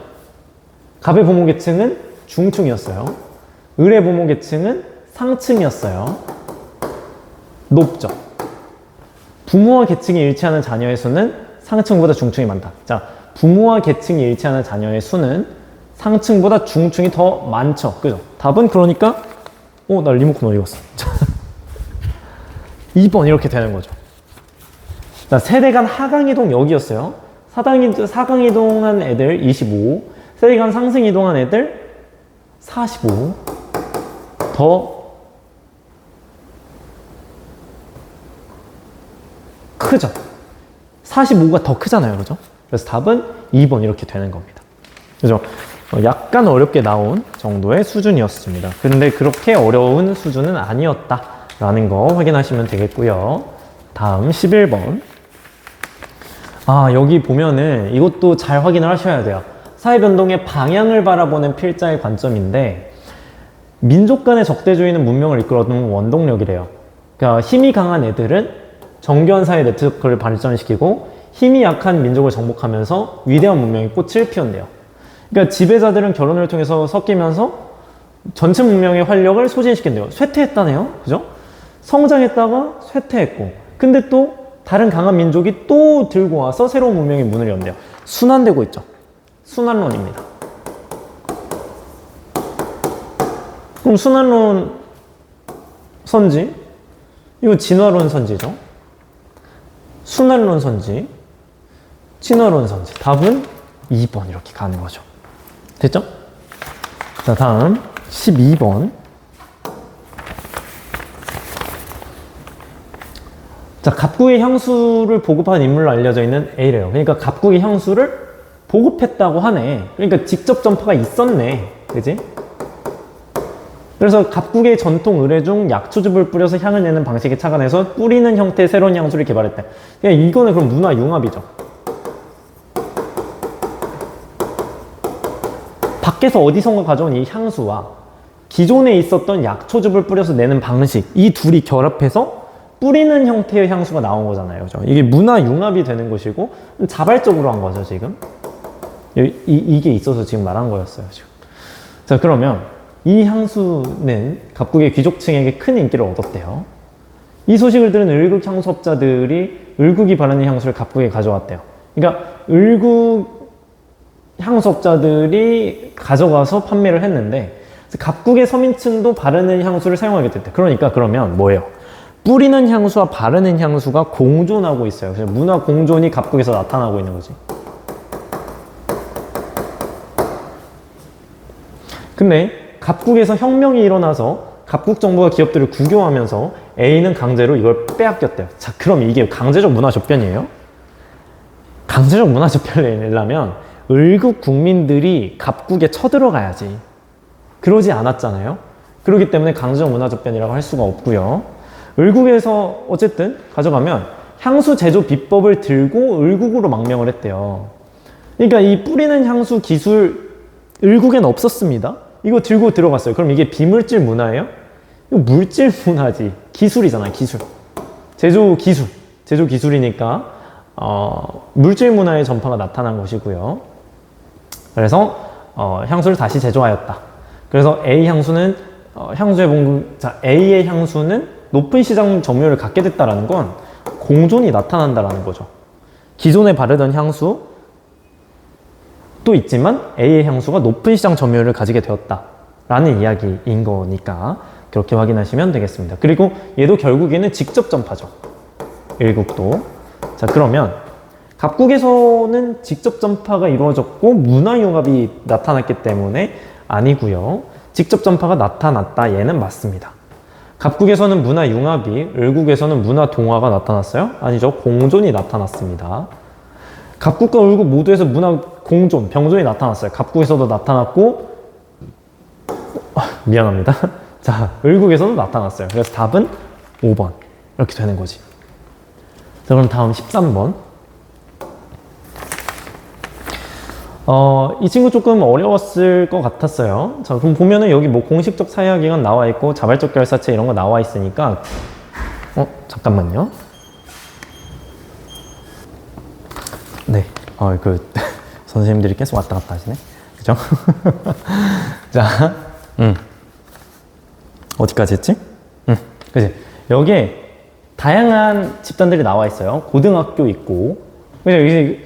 갑의 부모 계층은 중층이었어요. 을의 부모 계층은 상층이었어요. 높죠? 부모와 계층이 일치하는 자녀의 수는 상층보다 중층이 많다. 자, 부모와 계층이 일치하는 자녀의 수는 상층보다 중층이 더 많죠. 그죠? 답은 그러니까 나 리모컨 어디 갔어? 2번 이렇게 되는 거죠. 자, 세대 간 하강 이동 여기였어요. 사강 이동한 애들 25, 세대 간 상승 이동한 애들 45. 더 크죠? 45가 더 크잖아요. 그죠? 그래서 답은 2번 이렇게 되는 겁니다. 그죠? 약간 어렵게 나온 정도의 수준이었습니다. 근데 그렇게 어려운 수준은 아니었다라는 거 확인하시면 되겠고요. 다음 11번. 여기 보면은 이것도 잘 확인을 하셔야 돼요. 사회변동의 방향을 바라보는 필자의 관점인데, 민족 간의 적대주의는 문명을 이끌어오는 원동력이래요. 그러니까 힘이 강한 애들은 정교한 사회 네트워크를 발전시키고 힘이 약한 민족을 정복하면서 위대한 문명의 꽃을 피운대요. 그러니까 지배자들은 결혼을 통해서 섞이면서 전체 문명의 활력을 소진시킨대요. 쇠퇴했다네요. 그죠? 성장했다가 쇠퇴했고, 근데 또 다른 강한 민족이 또 들고 와서 새로운 문명의 문을 연대요. 순환되고 있죠. 순환론입니다. 그럼 순환론 선지, 이거 진화론 선지죠. 순환론 선지, 진화론 선지. 답은 2번 이렇게 가는 거죠. 됐죠? 자, 다음 12번. 자, 갑국의 향수를 보급한 인물로 알려져 있는 A래요. 그러니까 갑국의 향수를 보급했다고 하네. 그러니까 직접 전파가 있었네. 그지? 그래서 갑국의 전통 의뢰 중 약초즙을 뿌려서 향을 내는 방식에 착안해서 뿌리는 형태의 새로운 향수를 개발했다. 그러니까 이거는 그럼 문화 융합이죠. 밖에서 어디선가 가져온 이 향수와 기존에 있었던 약초즙을 뿌려서 내는 방식, 이 둘이 결합해서 뿌리는 형태의 향수가 나온 거잖아요. 그죠? 이게 문화 융합이 되는 것이고 자발적으로 한 거죠, 지금. 이게 있어서 지금 말한 거였어요, 지금. 자, 그러면 이 향수는 갑국의 귀족층에게 큰 인기를 얻었대요. 이 소식을 들은 을국 향수업자들이 을국이 바르는 향수를 갑국에 가져왔대요. 그러니까 을국 향수업자들이 가져가서 판매를 했는데 갑국의 서민층도 바르는 향수를 사용하게 됐대. 그러니까 그러면 뭐예요? 뿌리는 향수와 바르는 향수가 공존하고 있어요. 그래서 문화 공존이 갑국에서 나타나고 있는 거지. 근데 갑국에서 혁명이 일어나서 갑국 정부가 기업들을 국유화하면서 A는 강제로 이걸 빼앗겼대요. 자, 그럼 이게 강제적 문화 접변이에요? 강제적 문화 접변을 내려면 을국 국민들이 갑국에 쳐들어가야지. 그러지 않았잖아요. 그렇기 때문에 강제적 문화 접변이라고 할 수가 없고요. 을국에서 어쨌든 가져가면 향수 제조 비법을 들고 을국으로 망명을 했대요. 그러니까 이 뿌리는 향수 기술 을국엔 없었습니다. 이거 들고 들어갔어요. 그럼 이게 비물질 문화예요? 이거 물질 문화지. 기술이잖아요, 기술. 제조 기술이니까 물질 문화의 전파가 나타난 것이고요. 그래서 향수를 다시 제조하였다. 그래서 A 향수는 향수의 봉급, 자, A의 향수는 높은 시장 점유율을 갖게 됐다라는 건 공존이 나타난다라는 거죠. 기존에 바르던 향수 또 있지만 A의 향수가 높은 시장 점유율을 가지게 되었다라는 이야기인 거니까 그렇게 확인하시면 되겠습니다. 그리고 얘도 결국에는 직접 전파죠. 일국도. 자, 그러면 갑국에서는 직접 전파가 이루어졌고 문화융합이 나타났기 때문에 아니고요. 직접 전파가 나타났다. 얘는 맞습니다. 갑국에서는 문화융합이, 을국에서는 문화동화가 나타났어요? 아니죠. 공존이 나타났습니다. 갑국과 을국 모두에서 문화 공존, 병존이 나타났어요. 갑국에서도 나타났고, 미안합니다. 자, 을국에서도 나타났어요. 그래서 답은 5번. 이렇게 되는 거지. 자, 그럼 다음 13번. 이 친구 조금 어려웠을 것 같았어요. 자, 그럼 보면은 여기 뭐 공식적 사회학기관 나와 있고, 자발적 결사체 이런 거 나와 있으니까, 잠깐만요. 네. 선생님들이 계속 왔다 갔다 하시네. 그죠? 자, 어디까지 했지? 그치? 여기에 다양한 집단들이 나와 있어요. 고등학교 있고, 그죠?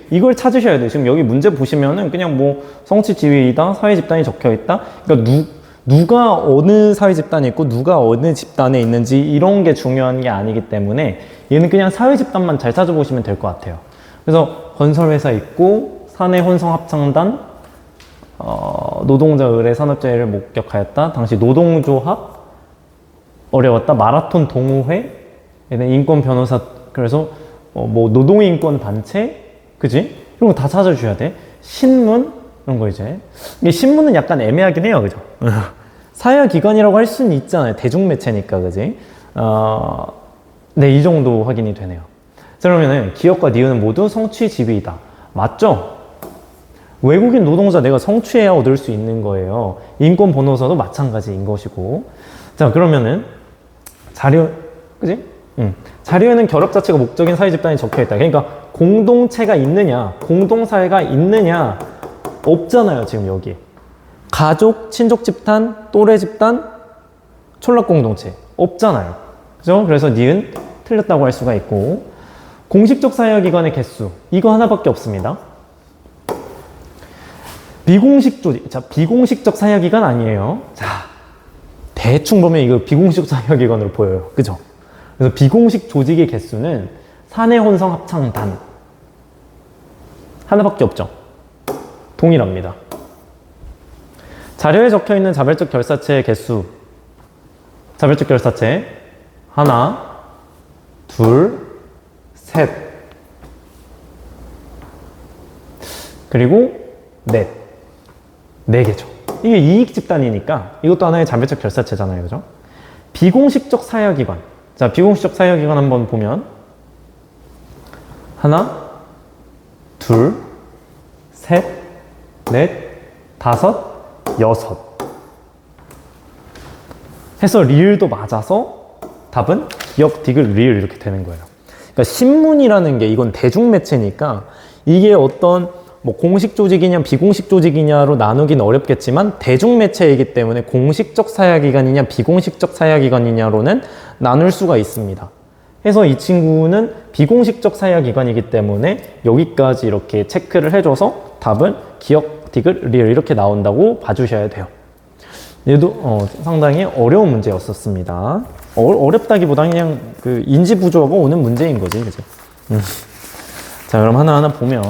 이걸 찾으셔야 돼요. 지금 여기 문제 보시면은 그냥 뭐 성취 지위이다, 사회 집단이 적혀 있다. 그러니까 누가 어느 사회 집단에 있고 누가 어느 집단에 있는지 이런 게 중요한 게 아니기 때문에 얘는 그냥 사회 집단만 잘 찾아보시면 될 것 같아요. 그래서 건설회사 있고 사내 혼성 합창단, 노동자 의뢰 산업재해를 목격하였다. 당시 노동조합 어려웠다. 마라톤 동호회, 얘는 인권 변호사. 그래서 뭐 노동인권 단체, 그지? 이런 거 다 찾아주셔야 돼. 신문 이런 거 이제. 이게 신문은 약간 애매하긴 해요, 그죠? 사회기관이라고 할 수는 있잖아요. 대중매체니까, 그지? 네, 이 정도 확인이 되네요. 자, 그러면은 기업과 니은은 모두 성취지위이다. 맞죠? 외국인 노동자 내가 성취해야 얻을 수 있는 거예요. 인권 변호사도 마찬가지인 것이고. 자, 그러면은 자료, 그지? 자료에는 결합 자체가 목적인 사회 집단이 적혀 있다. 그러니까 공동체가 있느냐, 공동사회가 있느냐 없잖아요. 지금 여기 가족, 친족 집단, 또래 집단, 촌락 공동체 없잖아요. 그죠? 그래서 니은 틀렸다고 할 수가 있고, 공식적 사회기관의 개수 이거 하나밖에 없습니다. 비공식 조직. 자, 비공식적 사회기관 아니에요. 자, 대충 보면 이거 비공식 사회기관으로 보여요. 그죠? 그래서 비공식 조직의 개수는 사내 혼성 합창단 하나밖에 없죠. 동일합니다. 자료에 적혀 있는 자발적 결사체의 개수. 자발적 결사체 하나, 둘, 셋, 그리고 넷. 네 개죠. 이게 이익 집단이니까 이것도 하나의 자발적 결사체잖아요. 그죠? 비공식적 사회기관. 자, 비공식적 사회기관 한번 보면 하나, 둘, 셋, 넷, 다섯, 여섯 해서 리을도 맞아서 답은 기역, 디귿, 리을 이렇게 되는 거예요. 그러니까 신문이라는 게 이건 대중매체니까 이게 어떤 뭐 공식 조직이냐 비공식 조직이냐로 나누긴 어렵겠지만 대중매체이기 때문에 공식적 사회기관이냐 비공식적 사회기관이냐로는 나눌 수가 있습니다. 해서 이 친구는 비공식적 사회기관이기 때문에 여기까지 이렇게 체크를 해줘서 답은 기역, 디귿, 리을 이렇게 나온다고 봐주셔야 돼요. 얘도 상당히 어려운 문제였었습니다. 어렵다기보다 그냥 그 인지 부조화가 오는 문제인 거지, 그죠? 자, 그럼 하나하나 보면,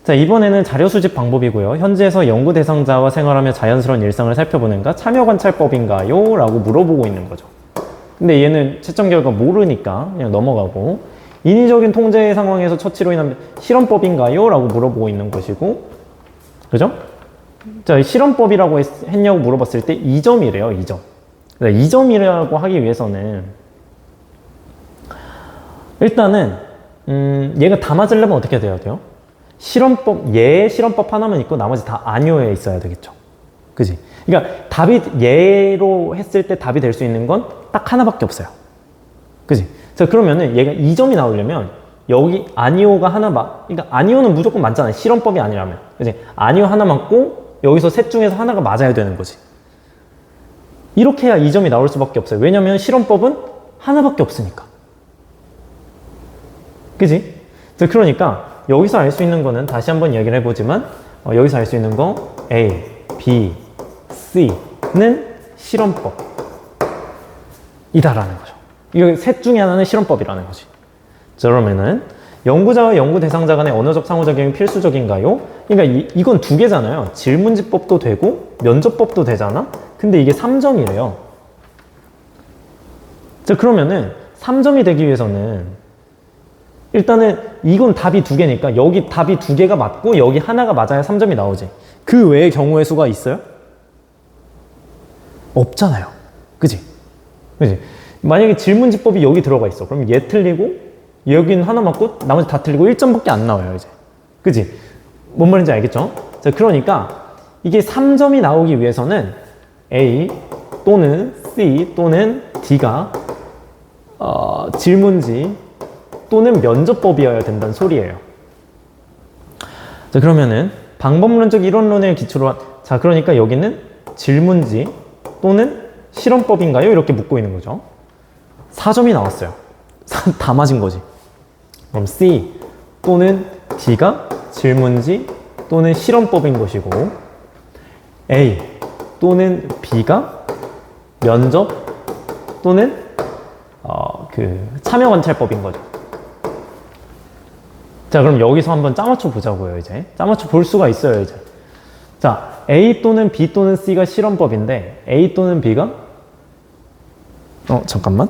자, 이번에는 자료 수집 방법이고요. 현지에서 연구 대상자와 생활하며 자연스러운 일상을 살펴보는가 참여관찰법인가요? 라고 물어보고 있는 거죠. 근데 얘는 채점 결과 모르니까 그냥 넘어가고, 인위적인 통제 상황에서 처치로 인한 실험법인가요? 라고 물어보고 있는 것이고, 그죠? 자, 실험법이라고 했냐고 물어봤을 때 2점이래요, 2점. 2점이라고 하기 위해서는 일단은 얘가 다 맞으려면 어떻게 돼야 돼요? 실험법, 얘 실험법 하나만 있고 나머지 다 아니오에 있어야 되겠죠. 그지? 그러니까 답이 얘로 했을 때 답이 될 수 있는 건 딱 하나밖에 없어요. 그지? 자, 그러면은 얘가 2점이 나오려면 여기 아니오가 하나 그러니까 아니오는 무조건 맞잖아요. 실험법이 아니라면. 그지? 아니오 하나 맞고 여기서 셋 중에서 하나가 맞아야 되는 거지. 이렇게 해야 2점이 나올 수밖에 없어요. 왜냐면 실험법은 하나밖에 없으니까. 그지? 자, 그러니까 여기서 알 수 있는 거는 다시 한번 이야기를 해보지만 여기서 알 수 있는 거 A, B, C는 실험법 이다라는 거죠. 이거 셋 중에 하나는 실험법이라는 거지. 자, 그러면은 연구자와 연구 대상자 간의 언어적 상호작용이 필수적인가요? 그러니까 이건 두 개잖아요. 질문지법도 되고 면접법도 되잖아. 근데 이게 3점이래요. 자, 그러면은 3점이 되기 위해서는 일단은 이건 답이 두 개니까 여기 답이 두 개가 맞고 여기 하나가 맞아야 3점이 나오지. 그 외의 경우의 수가 있어요? 없잖아요. 그지? 그지? 만약에 질문지법이 여기 들어가 있어. 그럼 얘 틀리고 여기는 하나 맞고 나머지 다 틀리고 1점밖에 안 나와요, 이제. 그지? 뭔 말인지 알겠죠? 자, 그러니까 이게 3점이 나오기 위해서는 A 또는 C 또는 D가 질문지 또는 면접법이어야 된다는 소리예요. 자, 그러면은 방법론적 이론론을 기초로 한, 자, 그러니까 여기는 질문지 또는 실험법인가요? 이렇게 묻고 있는 거죠. 4점이 나왔어요. 다 맞은 거지. 그럼 C 또는 D가 질문지 또는 실험법인 것이고 A 또는 B가 면접 또는 참여 관찰법인 거죠. 자, 그럼 여기서 한번 짜맞춰 보자고요. 이제 짜맞춰 볼 수가 있어요. 이제 자, A 또는 B 또는 C가 실험법인데 A 또는 B가 잠깐만.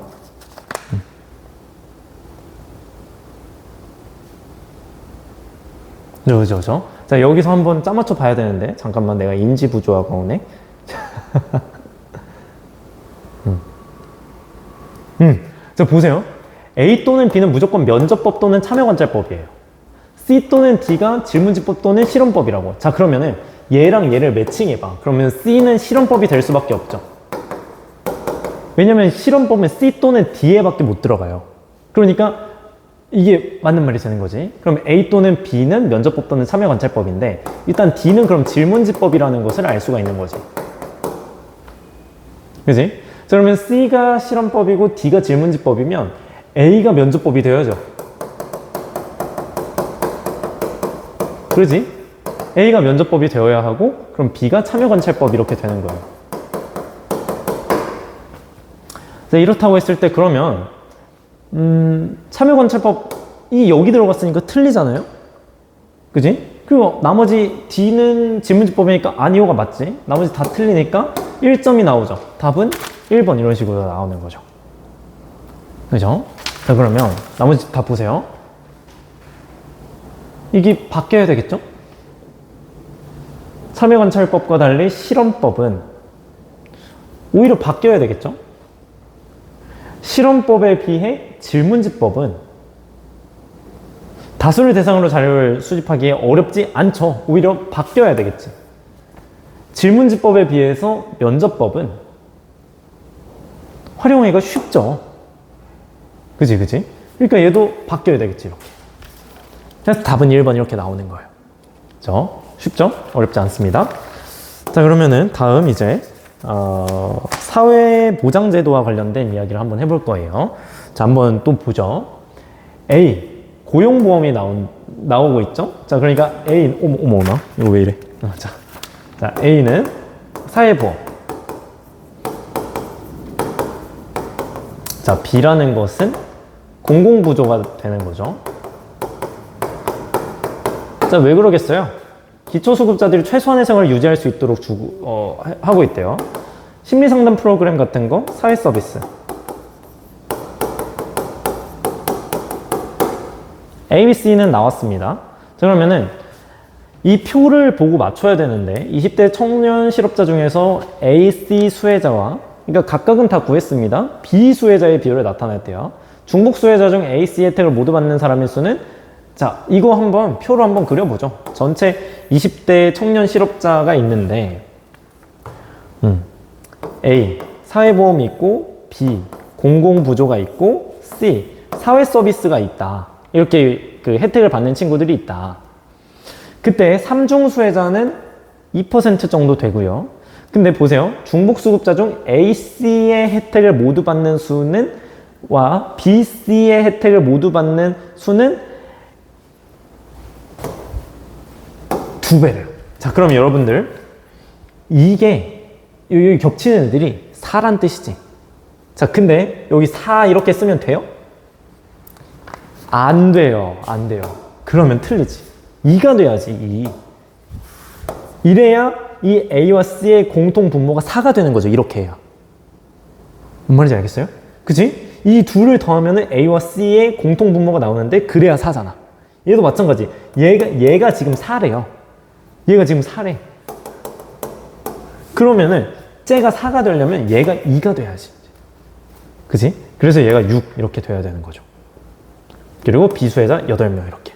그죠. 자, 여기서 한번 짜맞춰 봐야 되는데 잠깐만, 내가 인지 부조화가 오네. 자, 보세요. A 또는 B는 무조건 면접법 또는 참여관찰법이에요. C 또는 D가 질문지법 또는 실험법이라고. 자, 그러면은 얘랑 얘를 매칭해봐. 그러면 C는 실험법이 될 수밖에 없죠. 왜냐면 실험법은 C 또는 D에 밖에 못 들어가요. 그러니까 이게 맞는 말이 되는 거지. 그럼 A 또는 B는 면접법 또는 참여관찰법인데 일단 D는 그럼 질문지법이라는 것을 알 수가 있는 거지. 그지? 자, 그러면 C가 실험법이고 D가 질문지법이면 A가 면접법이 되어야죠. 그러지? A가 면접법이 되어야 하고 그럼 B가 참여관찰법 이렇게 되는 거예요. 자, 이렇다고 했을 때 그러면 참여관찰법이 여기 들어갔으니까 틀리잖아요? 그지? 그리고 나머지 D는 질문지법이니까 아니오가 맞지? 나머지 다 틀리니까 1점이 나오죠. 답은 1번 이런 식으로 나오는 거죠. 그죠? 자, 그러면 나머지 다 보세요. 이게 바뀌어야 되겠죠? 참여관찰법과 달리 실험법은 오히려 바뀌어야 되겠죠? 실험법에 비해 질문지법은 다수를 대상으로 자료를 수집하기에 어렵지 않죠. 오히려 바뀌어야 되겠지. 질문지법에 비해서 면접법은 활용하기가 쉽죠. 그지? 그러니까 얘도 바뀌어야 되겠지, 이렇게. 그래서 답은 1번 이렇게 나오는 거예요. 그죠? 쉽죠? 어렵지 않습니다. 자, 그러면은 다음 이제 사회보장제도와 관련된 이야기를 한번 해볼 거예요. 자, 한번 또 보죠. A, 고용보험이 나오고 있죠? 자, 그러니까 A, 어머, 이거 왜 이래? 자, A는 사회보험. 자, B라는 것은 공공부조가 되는 거죠. 자, 왜 그러겠어요? 기초수급자들이 최소한의 생활을 유지할 수 있도록 하고 있대요. 심리상담 프로그램 같은 거, 사회 서비스. A, B, C는 나왔습니다. 자, 그러면은 이 표를 보고 맞춰야 되는데 20대 청년 실업자 중에서 A, C 수혜자와 그러니까 각각은 다 구했습니다. B 수혜자의 비율을 나타냈대요. 중복 수혜자 중 A, C 혜택을 모두 받는 사람의 수는 자, 이거 한번 표로 한번 그려보죠. 전체 20대 청년 실업자가 있는데 A, 사회보험이 있고 B, 공공부조가 있고 C, 사회 서비스가 있다. 이렇게 그 혜택을 받는 친구들이 있다. 그때 3중 수혜자는 2% 정도 되고요. 근데 보세요. 중복수급자 중 A, C의 혜택을 모두 받는 수는 와 B, C의 혜택을 모두 받는 수는 2배래요. 자, 그럼 여러분들 이게 여기 겹치는 애들이 4란 뜻이지. 자, 근데 여기 4 이렇게 쓰면 돼요? 안 돼요. 그러면 틀리지. 2가 돼야지. 2. 이래야 이 A와 C의 공통 분모가 4가 되는 거죠. 이렇게 해야. 뭔 말인지 알겠어요? 그치? 이 둘을 더하면 A와 C의 공통 분모가 나오는데 그래야 4잖아. 얘도 마찬가지. 얘가 지금 4래요. 얘가 지금 4래. 그러면은 쟤가 4가 되려면 얘가 2가 돼야지. 그치? 그래서 얘가 6 이렇게 돼야 되는 거죠. 그리고 비수혜자 8명 이렇게.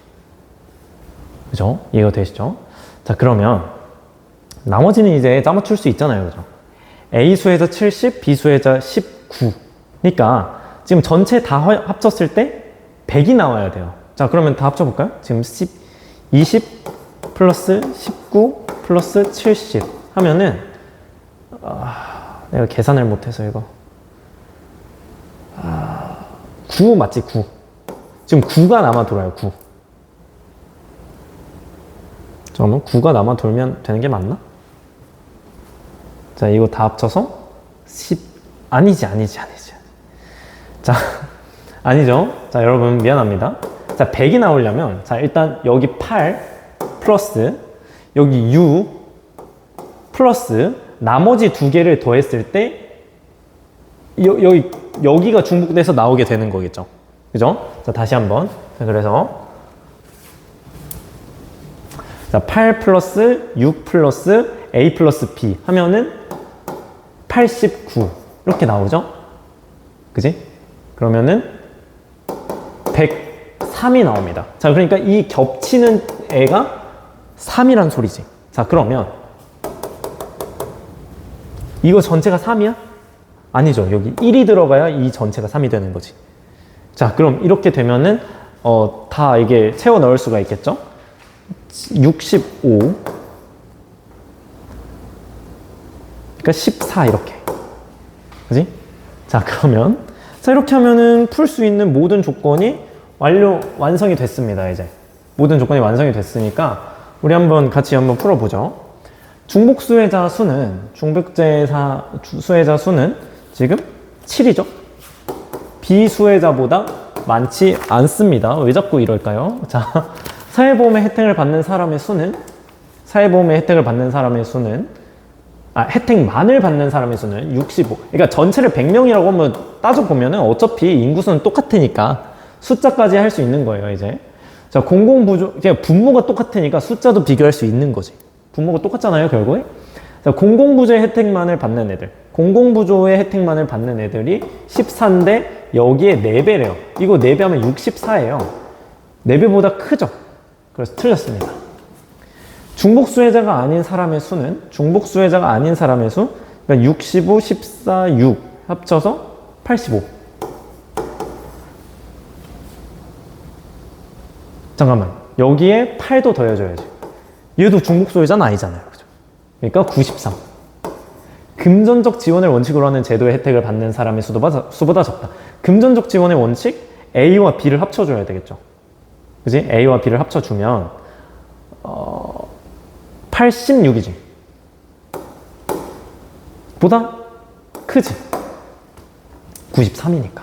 그죠? 이해가 되시죠? 자, 그러면 나머지는 이제 짜맞출 수 있잖아요. 그죠? A 수혜자 70, B 수혜자 19. 그러니까 지금 전체 다 합쳤을 때 100이 나와야 돼요. 자, 그러면 다 합쳐볼까요? 지금 20 플러스 19 플러스 70 하면은 내가 계산을 못해서 이거 9 맞지? 9. 지금 9가 남아 돌아요. 9. 잠깐만, 9가 남아 돌면 되는 게 맞나? 자, 이거 다 합쳐서 10, 아니지. 자, 아니죠. 자, 여러분 미안합니다. 자, 100이 나오려면, 자, 일단 여기 8 플러스 여기 6 플러스 나머지 두 개를 더했을 때 여기가 중복돼서 나오게 되는 거겠죠. 그죠? 자, 다시 한번. 자, 그래서 자, 8 플러스 6 플러스 A 플러스 B 하면은 89 이렇게 나오죠? 그지? 그러면은 103이 나옵니다. 자, 그러니까 이 겹치는 애가 3이란 소리지. 자, 그러면 이거 전체가 3이야? 아니죠. 여기 1이 들어가야 이 전체가 3이 되는 거지. 자, 그럼 이렇게 되면은 다 이게 채워 넣을 수가 있겠죠? 65 그러니까 14 이렇게. 그지? 자, 그러면 자, 이렇게 하면은 풀 수 있는 모든 조건이 완성이 됐습니다. 이제 모든 조건이 완성이 됐으니까 우리 같이 한번 풀어보죠. 중복 수혜자 수는 수혜자 수는 지금 7이죠. 비수혜자보다 많지 않습니다. 왜 자꾸 이럴까요? 자, 사회보험의 혜택을 받는 사람의 수는 혜택만을 받는 사람의 수는 65. 그러니까 전체를 100명이라고 한번 따져보면은 어차피 인구수는 똑같으니까 숫자까지 할 수 있는 거예요, 이제. 자, 공공부조, 그냥 분모가 똑같으니까 숫자도 비교할 수 있는 거지. 분모가 똑같잖아요, 결국에. 자, 공공부조의 혜택만을 받는 애들. 공공부조의 혜택만을 받는 애들이 14인데 여기에 4배래요. 이거 4배하면 64예요. 4배보다 크죠? 그래서 틀렸습니다. 중복수혜자가 아닌 사람의 수, 그러니까 65, 14, 6 합쳐서 85. 잠깐만, 여기에 8도 더해줘야지. 얘도 중복수혜자는 아니잖아요. 그죠? 그러니까 93. 금전적 지원을 원칙으로 하는 제도의 혜택을 받는 사람의 수보다 적다. 금전적 지원의 원칙, A와 B를 합쳐줘야 되겠죠. 그지? A와 B를 합쳐주면 86이지. 보다 크지. 93이니까.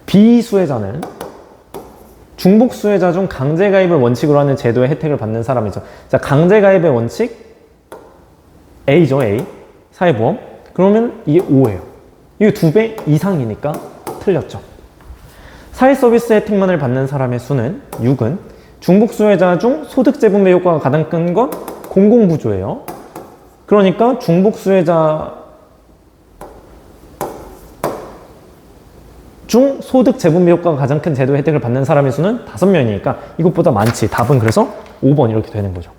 비수혜자는 중복수혜자 중 강제가입을 원칙으로 하는 제도의 혜택을 받는 사람이죠. 자, 강제가입의 원칙 A죠, A. 사회보험. 그러면 이게 5예요. 이게 2배 이상이니까 틀렸죠. 사회서비스 혜택만을 받는 사람의 수는 6은 중복수혜자 중 소득 재분배 효과가 가장 큰 건 공공부조예요. 그러니까 중복수혜자 중 소득 재분배 효과가 가장 큰 제도 혜택을 받는 사람의 수는 5명이니까 이것보다 많지. 답은 그래서 5번 이렇게 되는 거죠.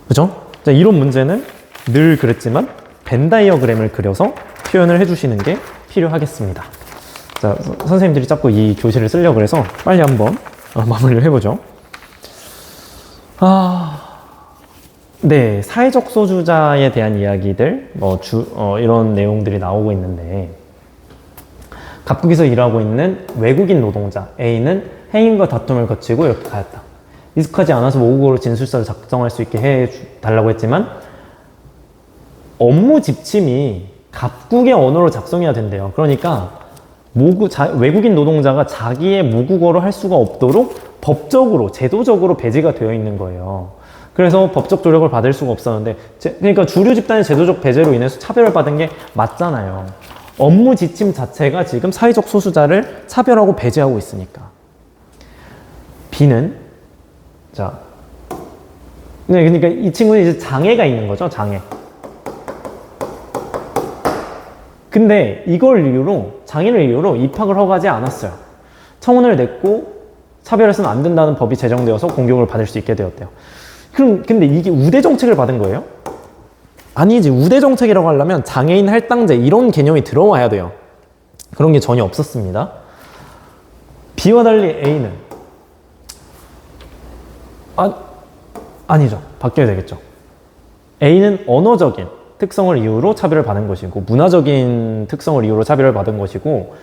그죠? 자, 이런 문제는 늘 그랬지만 벤 다이어그램을 그려서 표현을 해주시는 게 필요하겠습니다. 자, 선생님들이 자꾸 이 교실을 쓰려고 해서 빨리 한번 마무리를 해보죠. 네, 사회적 소수자에 대한 이야기들, 이런 내용들이 나오고 있는데, 갑국에서 일하고 있는 외국인 노동자 A는 행인과 다툼을 거치고 이렇게 가였다. 익숙하지 않아서 모국어로 진술서를 작성할 수 있게 해달라고 했지만 업무 지침이 갑국의 언어로 작성해야 된대요. 그러니까 외국인 노동자가 자기의 모국어로 할 수가 없도록 법적으로, 제도적으로 배제가 되어 있는 거예요. 그래서 법적 조력을 받을 수가 없었는데, 그러니까 주류 집단의 제도적 배제로 인해서 차별을 받은 게 맞잖아요. 업무 지침 자체가 지금 사회적 소수자를 차별하고 배제하고 있으니까. B는, 자, 네, 그러니까 이 친구는 이제 장애가 있는 거죠, 장애. 근데 장애를 이유로 입학을 허가하지 않았어요. 청원을 냈고 차별해서는 안 된다는 법이 제정되어서 공격을 받을 수 있게 되었대요. 근데 이게 우대 정책을 받은 거예요? 아니지. 우대 정책이라고 하려면 장애인 할당제 이런 개념이 들어와야 돼요. 그런 게 전혀 없었습니다. B와 달리 A는 아니죠. 바뀌어야 되겠죠. A는 언어적인 특성을 이유로 차별을 받은 것이고 문화적인 특성을 이유로 차별을 받은 것이고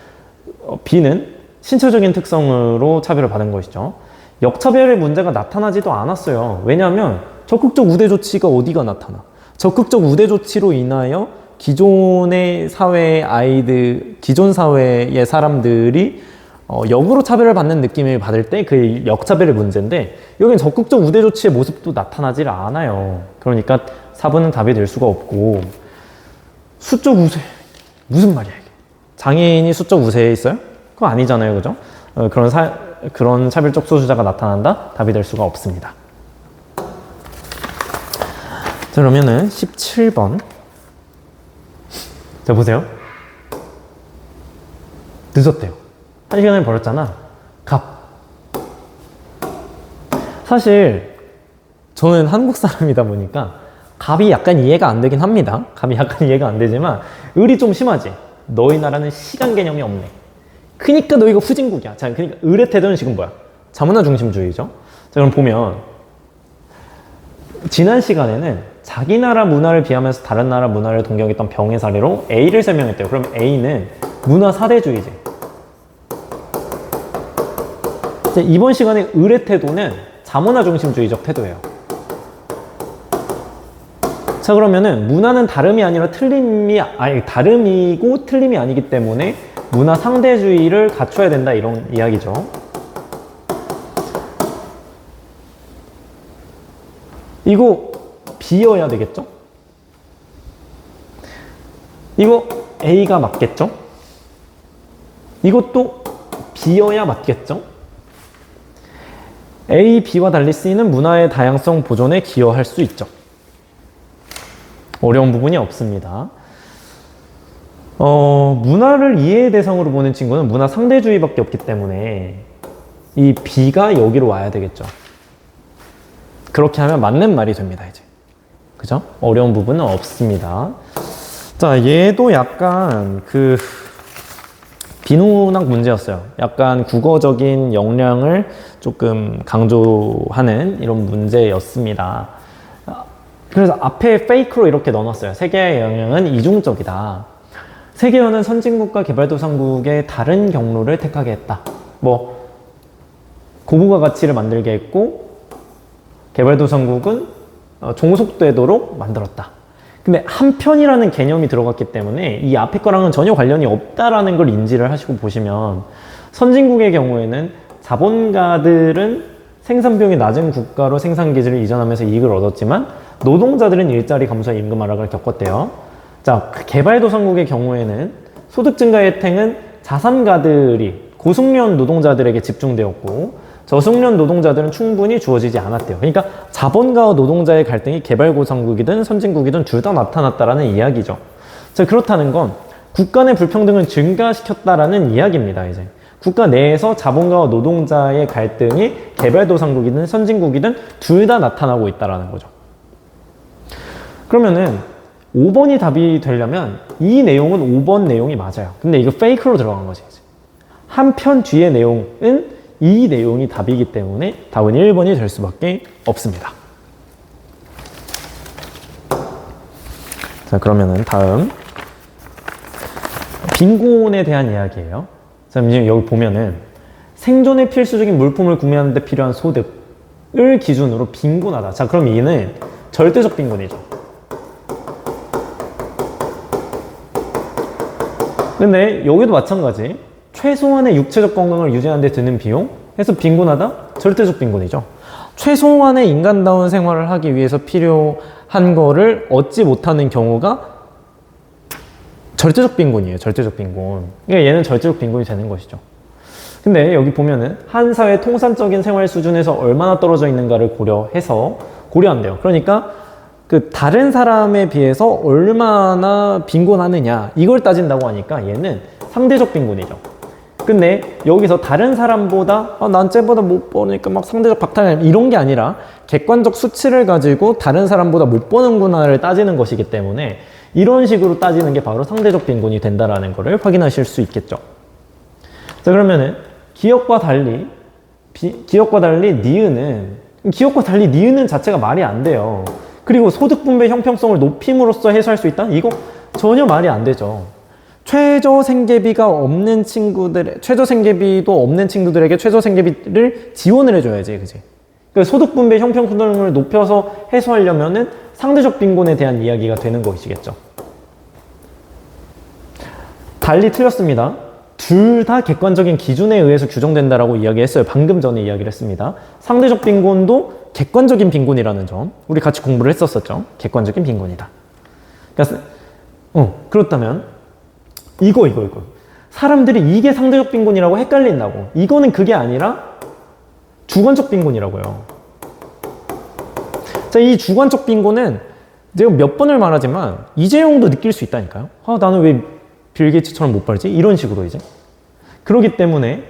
B는 신체적인 특성으로 차별을 받은 것이죠. 역차별의 문제가 나타나지도 않았어요. 왜냐하면 적극적 우대 조치가 어디가 나타나? 적극적 우대 조치로 인하여 기존의 사회의 아이들, 기존 사회의 사람들이 역으로 차별을 받는 느낌을 받을 때 그 역차별의 문제인데, 여기는 적극적 우대 조치의 모습도 나타나질 않아요. 그러니까 4번은 답이 될 수가 없고, 수적 우세, 무슨 말이야 이게? 장애인이 수적 우세에 있어요? 그거 아니잖아요, 그죠? 그런 차별적 소수자가 나타난다? 답이 될 수가 없습니다. 자, 그러면은 17번. 자, 보세요. 늦었대요. 1시간을 벌었잖아. 갑. 사실 저는 한국 사람이다 보니까 갑이 약간 이해가 안 되긴 합니다. 갑이 약간 이해가 안 되지만 을이 좀 심하지. 너희 나라는 시간 개념이 없네. 그니까 너희가 후진국이야. 자, 그러니까 을의 태도는 지금 뭐야? 자문화 중심주의죠. 자, 그럼 보면 지난 시간에는 자기 나라 문화를 비하면서 다른 나라 문화를 동경했던 병의 사례로 A를 설명했대요. 그럼 A는 문화 사대주의지. 자, 이번 시간에 을의 태도는 자문화 중심주의적 태도예요. 자, 그러면은 문화는 다름이 아니라 다름이고 틀림이 아니기 때문에 문화 상대주의를 갖춰야 된다, 이런 이야기죠. 이거 B여야 되겠죠? 이거 A가 맞겠죠? 이것도 B여야 맞겠죠? A, B와 달리 C는 문화의 다양성 보존에 기여할 수 있죠. 어려운 부분이 없습니다. 문화를 이해의 대상으로 보는 친구는 문화 상대주의밖에 없기 때문에 이 B가 여기로 와야 되겠죠. 그렇게 하면 맞는 말이 됩니다, 이제. 그죠? 어려운 부분은 없습니다. 자, 얘도 약간 비문학 문제였어요. 약간 국어적인 역량을 조금 강조하는 이런 문제였습니다. 그래서 앞에 페이크로 이렇게 넣어놨어요. 세계화의 영향은 이중적이다. 세계화는 선진국과 개발도상국의 다른 경로를 택하게 했다. 뭐 고부가 가치를 만들게 했고 개발도상국은 종속되도록 만들었다. 근데 한편이라는 개념이 들어갔기 때문에 이 앞에 거랑은 전혀 관련이 없다라는 걸 인지를 하시고 보시면, 선진국의 경우에는 자본가들은 생산 비용이 낮은 국가로 생산 기지를 이전하면서 이익을 얻었지만 노동자들은 일자리 감소와 임금 하락을 겪었대요. 자, 개발도상국의 경우에는 소득 증가 혜택은 자산가들이 고숙련 노동자들에게 집중되었고 저숙련 노동자들은 충분히 주어지지 않았대요. 그러니까 자본가와 노동자의 갈등이 개발도상국이든 선진국이든 둘 다 나타났다라는 이야기죠. 자, 그렇다는 건 국가 내 불평등을 증가시켰다라는 이야기입니다. 이제 국가 내에서 자본가와 노동자의 갈등이 개발도상국이든 선진국이든 둘 다 나타나고 있다라는 거죠. 그러면은 5번이 답이 되려면 이 내용은 5번 내용이 맞아요. 근데 이거 페이크로 들어간 거지. 한편 뒤의 내용은 이 내용이 답이기 때문에 답은 1번이 될 수밖에 없습니다. 자, 그러면은 다음 빈곤에 대한 이야기예요. 자, 이제 여기 보면은 생존에 필수적인 물품을 구매하는 데 필요한 소득을 기준으로 빈곤하다. 자, 그럼 얘는 절대적 빈곤이죠. 근데 여기도 마찬가지. 최소한의 육체적 건강을 유지하는 데 드는 비용 해서 빈곤하다? 절대적 빈곤이죠. 최소한의 인간다운 생활을 하기 위해서 필요한 거를 얻지 못하는 경우가 절대적 빈곤이에요. 절대적 빈곤. 그러니까 얘는 절대적 빈곤이 되는 것이죠. 근데 여기 보면은 한 사회의 통산적인 생활 수준에서 얼마나 떨어져 있는가를 고려한대요. 그러니까 다른 사람에 비해서 얼마나 빈곤하느냐 이걸 따진다고 하니까 얘는 상대적 빈곤이죠. 근데 여기서 다른 사람보다 난 쟤보다 못 버니까 막 상대적 박탈감 이런 게 아니라 객관적 수치를 가지고 다른 사람보다 못 버는구나를 따지는 것이기 때문에 이런 식으로 따지는 게 바로 상대적 빈곤이 된다라는 것을 확인하실 수 있겠죠. 자, 그러면은 기업과 달리 니은은 자체가 말이 안 돼요. 그리고 소득 분배 형평성을 높임으로써 해소할 수 있다? 이거 전혀 말이 안 되죠. 최저 생계비가 없는 최저 생계비도 없는 친구들에게 최저 생계비를 지원을 해줘야지, 그지? 그러니까 소득 분배 형평 분담을 높여서 해소하려면은 상대적 빈곤에 대한 이야기가 되는 것이겠죠. 달리 틀렸습니다. 둘 다 객관적인 기준에 의해서 규정된다라고 이야기했어요. 방금 전에 이야기를 했습니다. 상대적 빈곤도 객관적인 빈곤이라는 점, 우리 같이 공부를 했었었죠. 객관적인 빈곤이다. 그러니까 그렇다면 이거 사람들이 이게 상대적 빈곤이라고 헷갈린다고. 이거는 그게 아니라 주관적 빈곤이라고요. 자, 이 주관적 빈곤은 내가 몇 번을 말하지만 이재용도 느낄 수 있다니까요. 아, 나는 왜 빌 게이츠처럼 못 벌지? 이런 식으로 이제. 그렇기 때문에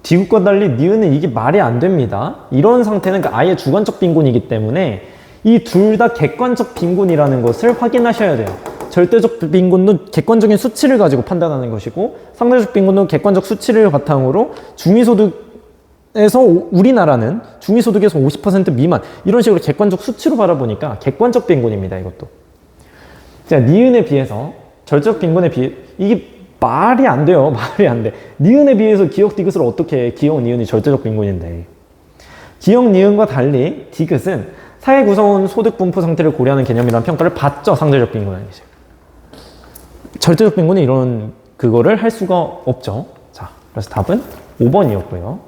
디귿과 달리 니은은 이게 말이 안 됩니다. 이런 상태는 아예 주관적 빈곤이기 때문에 이 둘 다 객관적 빈곤이라는 것을 확인하셔야 돼요. 절대적 빈곤도 객관적인 수치를 가지고 판단하는 것이고 상대적 빈곤도 객관적 수치를 바탕으로 중위소득에서 우리나라는 중위소득에서 50% 미만 이런 식으로 객관적 수치로 바라보니까 객관적 빈곤입니다. 이것도. 자, 니은에 비해서 절대적 빈곤에 비해 이게 말이 안 돼요. 말이 안 돼. 니은에 비해서 기역 디귿을 어떻게 해? 기역 니은이 절대적 빈곤인데. 기역 니은과 달리 디귿은 사회 구성원 소득 분포 상태를 고려하는 개념이라는 평가를 받죠. 상대적 빈곤은 이제. 절대적 빈곤은 이런 그거를 할 수가 없죠. 자, 그래서 답은 5번이었고요.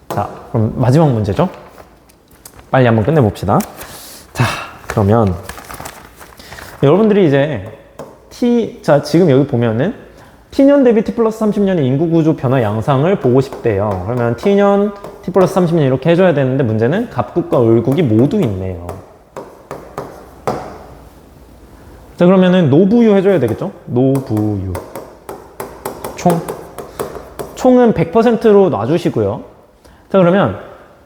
자, 그럼 마지막 문제죠. 빨리 한번 끝내봅시다. 자, 그러면 여러분들이 이제 자, 지금 여기 보면은 T년 대비 T 플러스 30년의 인구구조 변화 양상을 보고 싶대요. 그러면 T년, T 플러스 30년 이렇게 해줘야 되는데 문제는 갑국과 을국이 모두 있네요. 자, 그러면은 노부유 해줘야 되겠죠? 노부유. 총은 100%로 놔주시고요. 자, 그러면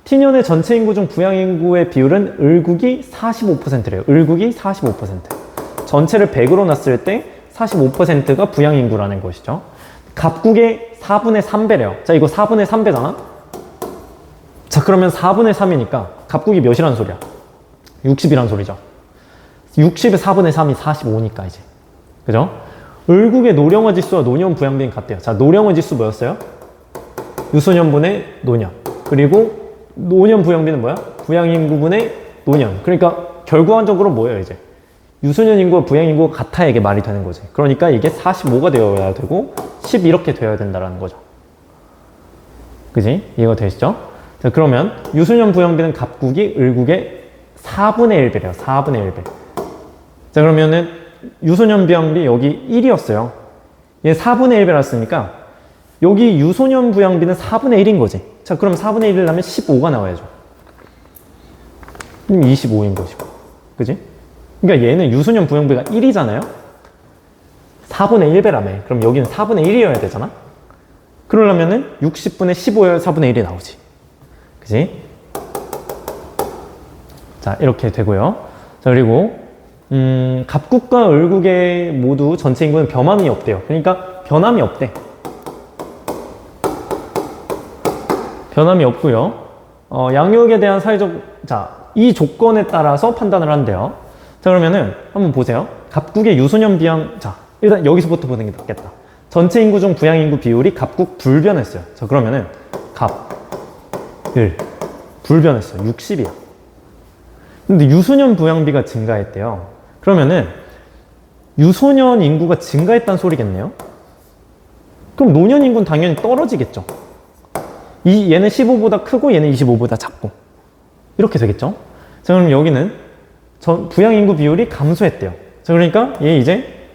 T년의 전체 인구 중 부양 인구의 비율은 을국이 45%래요. 을국이 45%. 전체를 100으로 놨을 때 45%가 부양 인구라는 것이죠. 갑국의 4분의 3배래요. 자, 이거 4분의 3배잖아? 자, 그러면 4분의 3이니까 갑국이 몇이란 소리야? 60이란 소리죠. 60의 4분의 3이 45니까 이제. 그죠? 을국의 노령화 지수와 노년 부양비는 같대요. 자, 노령화 지수 뭐였어요? 유소년분의 노년. 그리고 노년 부양비는 뭐야? 부양 인구분의 노년. 그러니까 결과적으로 뭐예요, 이제? 유소년 인구와 부양 인구가 같아야 이게 말이 되는 거지. 그러니까 이게 45가 되어야 되고 10 이렇게 되어야 된다는 거죠. 그지? 이해가 되시죠? 자, 그러면 유소년 부양비는 갑국이 을국의 4분의 1배래요. 4분의 1배. 자, 그러면은 유소년 부양비 여기 1이었어요. 얘 4분의 1배랐으니까 여기 유소년 부양비는 4분의 1인 거지. 자, 그럼 4분의 1을 하면 15가 나와야죠. 그럼 25인 것이고. 그지? 그러니까 얘는 유소년 부양비가 1이잖아요? 4분의 1배라며. 그럼 여기는 4분의 1이어야 되잖아? 그러려면은 60분의 15여야 4분의 1이 나오지. 그지? 자, 이렇게 되고요. 자, 그리고 갑국과 을국의 모두 전체 인구는 변함이 없대요. 그러니까 변함이 없대. 변함이 없고요. 양육에 대한 사회적, 자, 이 조건에 따라서 판단을 한대요. 자, 그러면은 한번 보세요. 갑국의 유소년 부양, 자, 일단 여기서부터 보는 게 낫겠다. 전체 인구 중 부양 인구 비율이 갑국 불변했어요. 자, 그러면은 갑, 을, 불변했어요. 60이야. 근데 유소년 부양비가 증가했대요. 그러면은 유소년 인구가 증가했다는 소리겠네요. 그럼 노년 인구는 당연히 떨어지겠죠. 얘는 15보다 크고 얘는 25보다 작고 이렇게 되겠죠. 자, 그럼 여기는 부양 인구 비율이 감소했대요. 자, 그러니까 얘 이제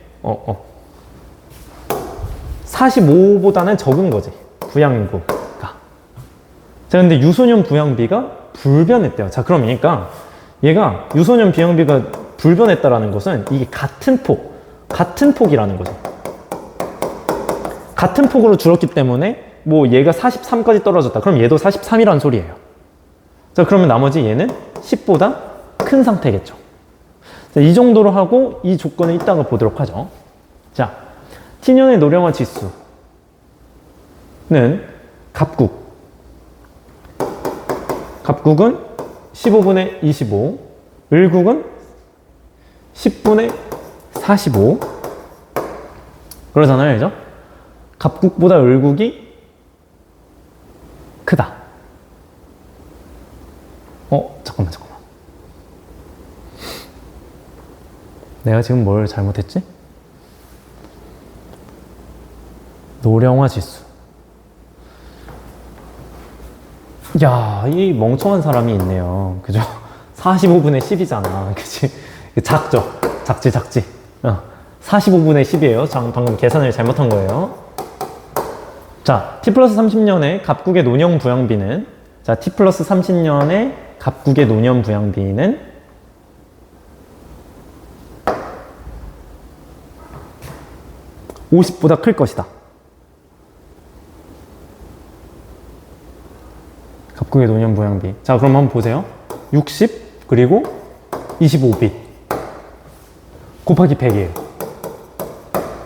45보다는 적은 거지. 부양 인구가. 자, 근데 유소년 부양비가 불변했대요. 자, 그러니까 얘가 유소년 부양비가 불변했다라는 것은 이게 같은 폭이라는 거죠. 같은 폭으로 줄었기 때문에 뭐 얘가 43까지 떨어졌다. 그럼 얘도 43이라는 소리예요. 자, 그러면 나머지 얘는 10보다 큰 상태겠죠. 자, 이 정도로 하고 이 조건을 이따가 보도록 하죠. 자, T년의 노령화 지수는 갑국은 15분의 25, 을국은 10분의 45. 그러잖아요, 그죠? 갑국보다 을국이 크다. 잠깐만. 내가 지금 뭘 잘못했지? 노령화 지수. 야, 이 멍청한 사람이 있네요. 그죠? 45분의 10이잖아. 그치? 작죠? 작지. 45분의 10이에요. 방금 계산을 잘못한 거예요. 자, t 플러스 30년의 갑국의 노년 부양비는, 자, t 플러스 30년의 갑국의 노년 부양비는 50보다 클 것이다. 갑국의 노년 부양비. 자, 그럼 한번 보세요. 60 그리고 25비 곱하기 100이에요.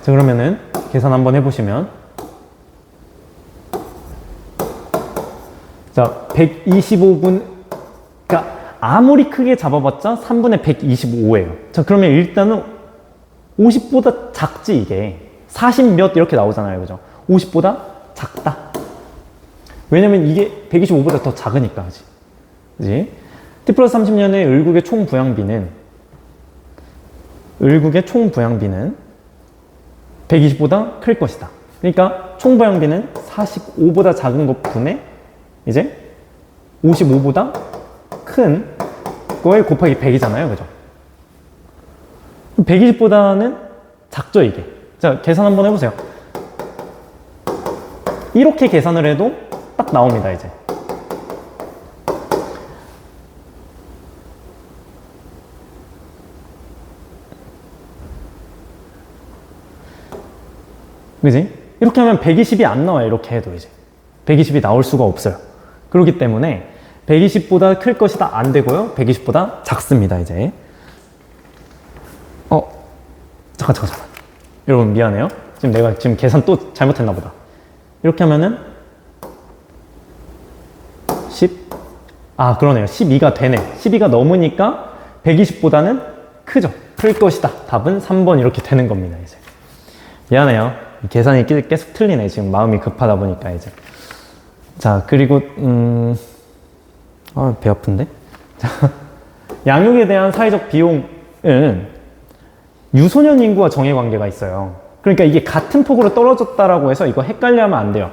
자, 그러면은 계산 한번 해보시면, 자, 125분, 그러니까 아무리 크게 잡아봤자 3분의 125예요. 자, 그러면 일단은 50보다 작지, 이게. 40 몇 이렇게 나오잖아요, 그죠? 50보다 작다. 왜냐면 이게 125보다 더 작으니까, 그지? t 플러스 30년의 을국의 총 부양비는 120보다 클 것이다. 그러니까 총 부양비는 45보다 작은 것 분에 이제 55보다 큰 거에 곱하기 100이잖아요, 그죠? 120보다는 작죠, 이게. 자, 계산 한번 해보세요. 이렇게 계산을 해도 딱 나옵니다, 이제. 그지? 이렇게 하면 120이 안 나와요, 이렇게 해도 이제. 120이 나올 수가 없어요. 그렇기 때문에 120보다 클 것이다 안 되고요. 120보다 작습니다, 이제. 잠깐. 여러분 미안해요. 내가 계산 또 잘못했나 보다. 이렇게 하면은 10. 그러네요. 12가 되네. 12가 넘으니까 120보다는 크죠. 클 것이다. 답은 3번 이렇게 되는 겁니다, 이제. 미안해요. 계산이 계속 틀리네. 지금 마음이 급하다 보니까 이제. 자, 그리고 배 아픈데? 양육에 대한 사회적 비용은 유소년 인구와 정의 관계가 있어요. 그러니까 이게 같은 폭으로 떨어졌다라고 해서 이거 헷갈려 하면 안 돼요.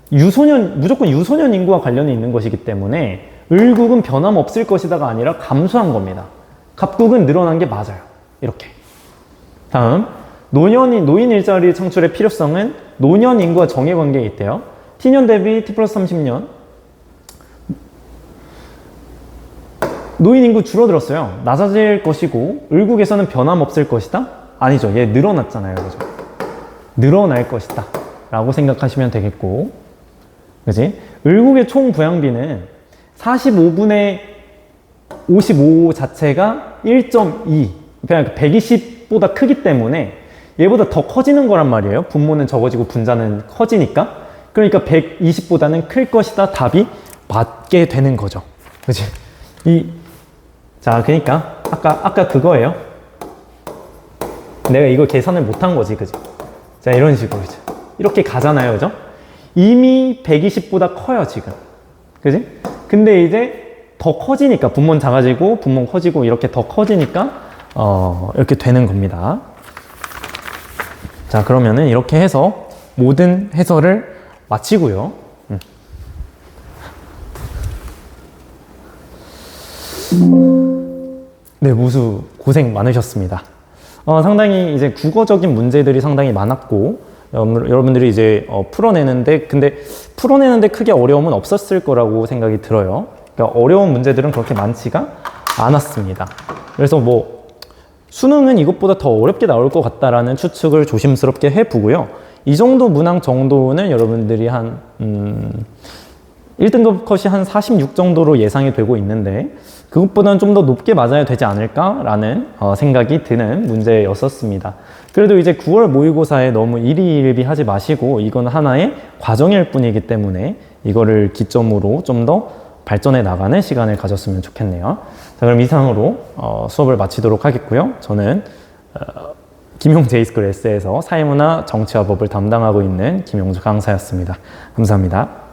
무조건 유소년 인구와 관련이 있는 것이기 때문에 을국은 변함없을 것이다가 아니라 감소한 겁니다. 갑국은 늘어난 게 맞아요. 이렇게. 다음, 노인 일자리 창출의 필요성은 노년 인구와 정의 관계에 있대요. t년 대비 t 플러스 30년. 노인 인구 줄어들었어요. 낮아질 것이고 을국에서는 변함없을 것이다? 아니죠. 얘 늘어났잖아요. 그죠? 늘어날 것이다 라고 생각하시면 되겠고, 그지? 을국의 총 부양비는 45분의 55 자체가 1.2, 그러니까 120보다 크기 때문에 얘보다 더 커지는 거란 말이에요. 분모는 적어지고 분자는 커지니까. 그러니까 120보다는 클 것이다. 답이 맞게 되는 거죠. 그치? 자, 그러니까 아까 그거예요. 내가 이거 계산을 못한 거지, 그지? 자, 이런 식으로 이제 이렇게 가잖아요, 그죠? 이미 120보다 커요, 지금. 그지? 근데 이제 더 커지니까, 분모는 작아지고 분모는 커지고 이렇게 더 커지니까 이렇게 되는 겁니다. 자, 그러면은 이렇게 해서 모든 해설을 마치고요. 네, 모두 고생 많으셨습니다. 상당히 이제 국어적인 문제들이 상당히 많았고, 여러분들이 이제 풀어내는데 크게 어려움은 없었을 거라고 생각이 들어요. 그러니까 어려운 문제들은 그렇게 많지가 않았습니다. 그래서 수능은 이것보다 더 어렵게 나올 것 같다라는 추측을 조심스럽게 해보고요. 이 정도 문항 정도는 여러분들이 한 1등급 컷이 한 46 정도로 예상이 되고 있는데, 그것보다는 좀 더 높게 맞아야 되지 않을까라는 생각이 드는 문제였었습니다. 그래도 이제 9월 모의고사에 너무 일희일비하지 마시고, 이건 하나의 과정일 뿐이기 때문에 이거를 기점으로 좀 더 발전해 나가는 시간을 가졌으면 좋겠네요. 자, 그럼 이상으로 수업을 마치도록 하겠고요. 저는 김용 제이스쿨 S에서 사회문화 정치와 법을 담당하고 있는 김용주 강사였습니다. 감사합니다.